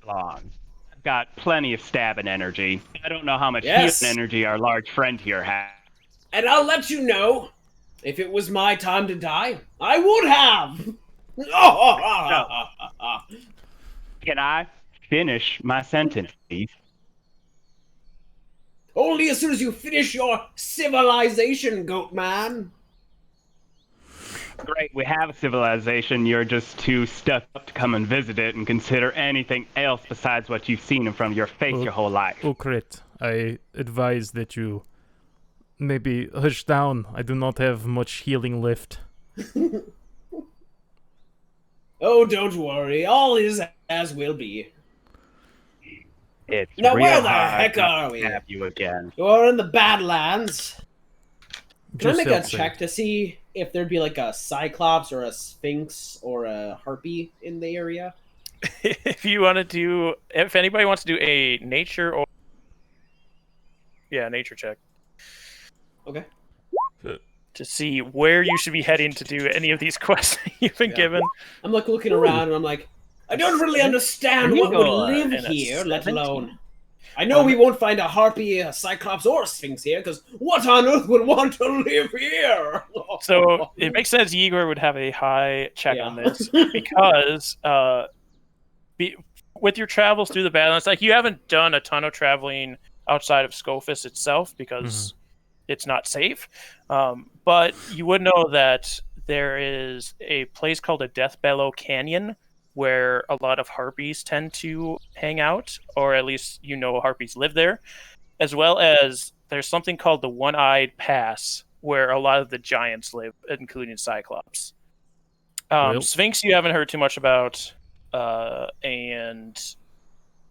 Long. I've got plenty of stabbing energy. I don't know how much Yes. healing energy our large friend here has. And I'll let you know, if it was my time to die, I would have. Can I finish my sentence, please? Only as soon as you finish your civilization, goat man. Great, we have a civilization. You're just too stuck up to come and visit it and consider anything else besides what you've seen in front of your face your whole life. Ukrit, I advise that you maybe hush down. I do not have much healing left. Oh, don't worry. All is as will be. It's Now, real where the hard heck not are to we? have you again. You're in the Badlands. Can I Just make a help check save. to see if there'd be like a Cyclops or a Sphinx or a Harpy in the area? If you want to do, if anybody wants to do a nature or nature check Okay. to see where you should be heading to do any of these quests that you've been given. I'm like looking around and I'm like, I don't really understand what would live And a here, let 17. alone. I know we won't find a Harpy, a Cyclops, or a Sphinx here, because what on earth would want to live here? So it makes sense Igor would have a high check Yeah. on this because with your travels through the Badlands, like you haven't done a ton of traveling outside of Scophus itself because it's not safe. But you would know that there is a place called a Death Bellow Canyon where a lot of harpies tend to hang out, or at least harpies live there, as well as there's something called the One-Eyed Pass where a lot of the giants live, including Cyclops. Sphinx you haven't heard too much about, and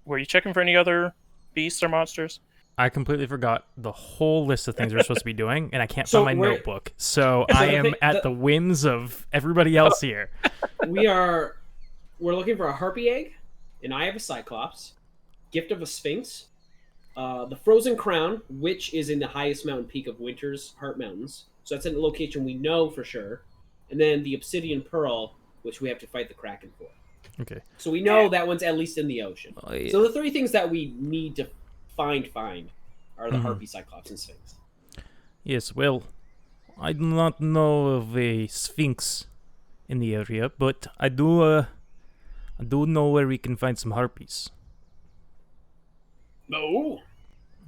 were you checking for any other beasts or monsters? I completely forgot the whole list of things we're supposed to be doing, and I can't So find my we're- notebook. So I am at the whims of everybody else here. We're looking for a Harpy egg, and I have a Cyclops, gift of a Sphinx, the Frozen Crown, which is in the highest mountain peak of Winter's Heart Mountains. So that's a location we know for sure. And then the Obsidian Pearl, which we have to fight the Kraken for. Okay. So we know that one's at least in the ocean. Oh, yeah. So the three things that we need to find are the Harpy, Cyclops, and Sphinx. Yes, well, I do not know of a Sphinx in the area, but I do know where we can find some harpies. No.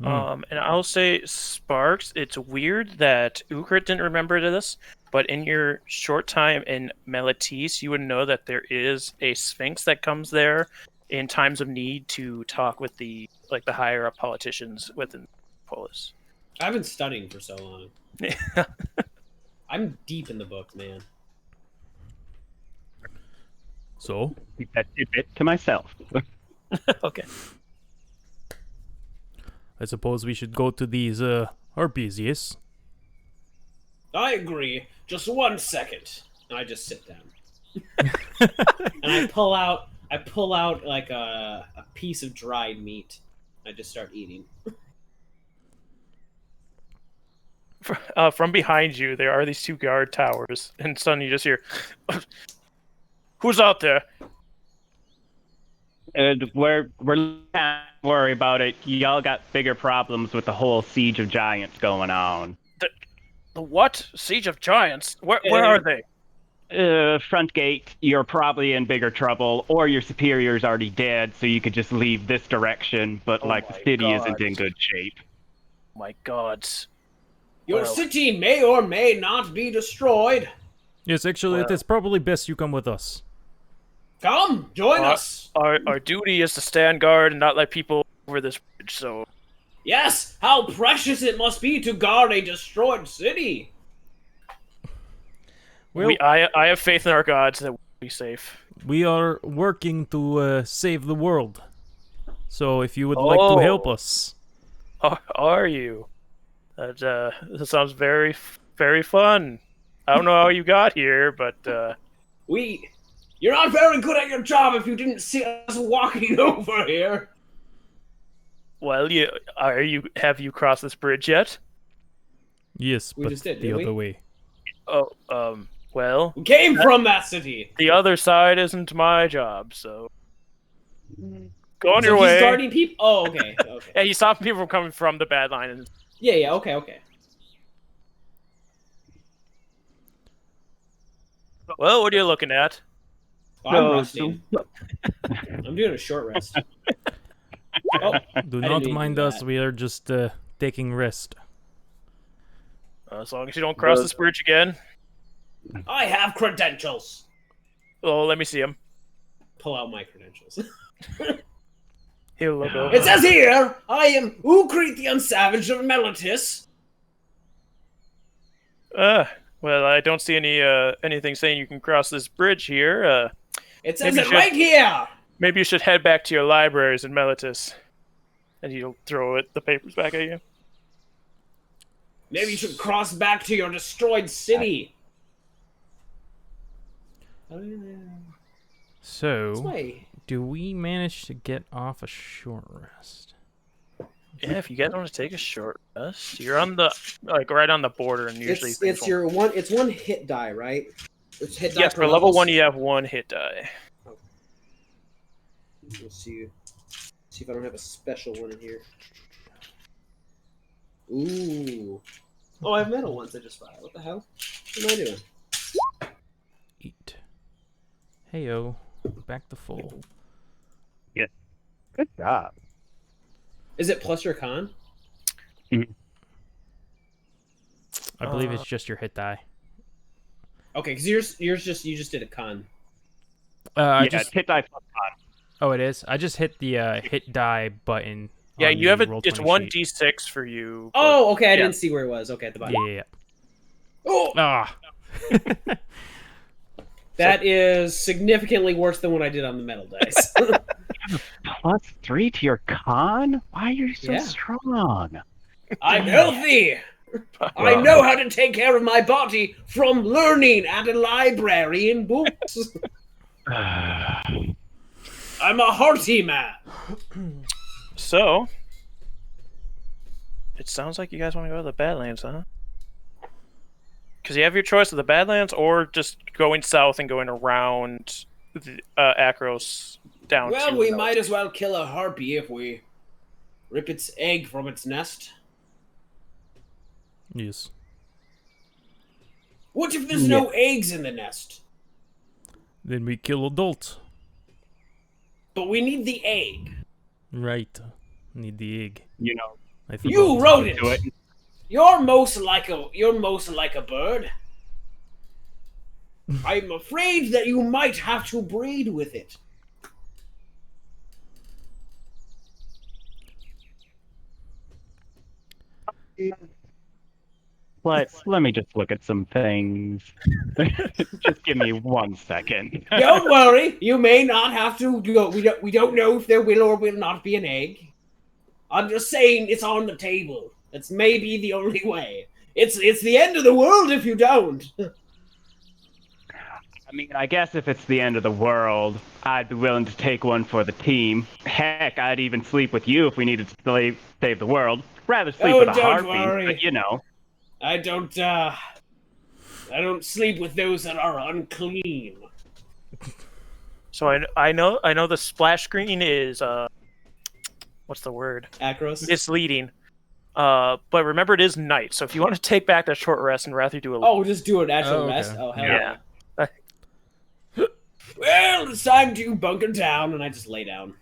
And I'll say, Sparks, it's weird that Ukrit didn't remember this, but in your short time in Meletis, you would know that there is a Sphinx that comes there in times of need to talk with the higher up politicians within Polis. I've been studying for so long. I'm deep in the book, man. So? Keep that tidbit to myself. Okay. I suppose we should go to these harpies, yes? I agree. Just 1 second. And I just sit down. And I pull out like a piece of dried meat. I just start eating. From behind you, there are these two guard towers, and suddenly you just hear, "Who's out there?" And we're not worry about it. Y'all got bigger problems with the whole siege of giants going on. The what? Siege of Giants? Where are they? Front gate, you're probably in bigger trouble, or your superior's already dead, so you could just leave this direction, but Oh the my city God. isn't in good shape. My God. Your Well- city may or may not be destroyed. Yes, actually, it is probably best you come with us. Come, join us. Our duty is to stand guard and not let people over this bridge. So Yes, how precious it must be to guard a destroyed city. Well, I have faith in our gods that we'll be safe. we are working to save the world. So if you would like to help us. Are you? That sounds very, very fun. I don't know how you got here, but You're not very good at your job if you didn't see us walking over here. well, have you crossed this bridge yet? Yes, We but just did, the didn't other we? way. Well, We came from that city. the other side isn't my job, so go on So your he's way. guarding people. Oh, okay. Okay. Yeah, he's stopping people from coming from the bad line. And Yeah. Okay. well, what are you looking at? I'm resting. I'm doing a short rest. Oh, Do I not didn't mean to mind do us. that. We are just taking rest. As long as you don't cross this bridge again. I have credentials. Oh, let me see him. Pull out my credentials. He'll look over. It says here, I am Ukretian Savage of Melitus. Well, I don't see anything saying you can cross this bridge here. It says Maybe it you should- right here. Maybe you should head back to your libraries in Melitus. And he'll throw the papers back at you. Maybe you should cross back to your destroyed city. So, This way. do we manage to get off a short rest? Yeah, if you guys want to take a short rest, you're on the right on the border, and usually It's one hit die, right? It's hit die yes. per For level level. 1, you have 1 hit die. Let's see if I don't have a special one in here. Ooh. Oh, I have metal ones I just filed. What the hell? What am I doing? Eat. Heyo, back to full. Good job. Is it plus your con? I believe it's just your hit die. Okay, because you just did a con. Just hit die plus con. Oh, it is. I just hit the hit die button. Yeah, on you have the it's Roll20 sheet. 1d6 for you. Oh, okay. I yeah. didn't see where it was. Okay, at the bottom. Yeah. Oh, Ah. that is significantly worse than what I did on the metal dice. +3 to your con? Why are you so Yeah. strong? I'm healthy. I know how to take care of my body from learning at a library in books. I'm a hearty man. So, it sounds like you guys want to go to the Badlands, huh? Because you have your choice of the Badlands or just going south and going around the, Akros down Well, to we Mel- might as well kill a harpy if we rip its egg from its nest. Yes. What if there's no eggs in the nest? Then we kill adults. But we need the egg. Right. Need the egg. You know, I think You wrote it. do it. You're most like a bird. I'm afraid that you might have to breed with it. Let me just look at some things. Just give me 1 second. Don't worry, you may not have to go. We don't know if there will or will not be an egg. I'm just saying it's on the table. That's maybe the only way. It's the end of the world if you don't. I mean, I guess if it's the end of the world, I'd be willing to take one for the team. Heck, I'd even sleep with you if we needed to save the world. Rather sleep Oh, with a don't harpy, worry. but you know. I don't sleep with those that are unclean. So I know the splash screen is what's the word? Akros? Misleading. But remember it is night, so if you want to take back that short rest and rather do a Oh, just do an actual Oh, okay. rest? Oh, hell Yeah. Well, it's time to bunker down, and I just lay down.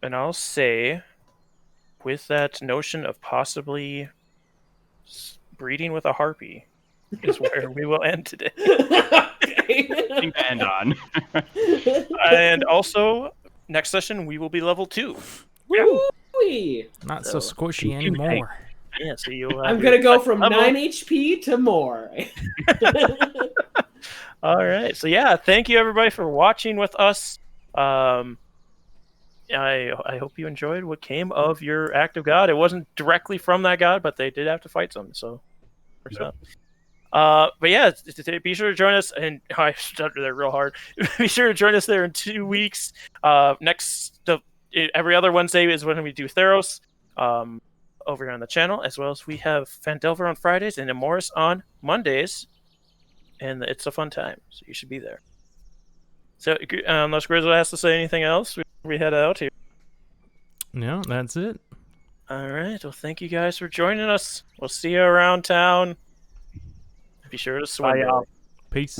And I'll say, with that notion of possibly breeding with a harpy, is where we will end today. Okay. Thing to end on. And also, next session we will be level 2. Woo-wee. Not so squishy anymore. Yeah, so you'll. I'm gonna go from 9 HP to more. All right. So yeah, thank you everybody for watching with us. I hope you enjoyed what came of your act of God. It wasn't directly from that god, but they did have to fight something. So, but yeah, be sure to join us. And I stuttered there real hard. Be sure to join us there in 2 weeks. Every other Wednesday is when we do Theros. Over here on the channel, as well as we have Phandelver on Fridays and Amoris on Mondays. And it's a fun time, so you should be there. So, unless Grizzle has to say anything else, we head out here. No, that's it. All right. Well, thank you guys for joining us. We'll see you around town. Be sure to swim. Bye, y'all. Peace.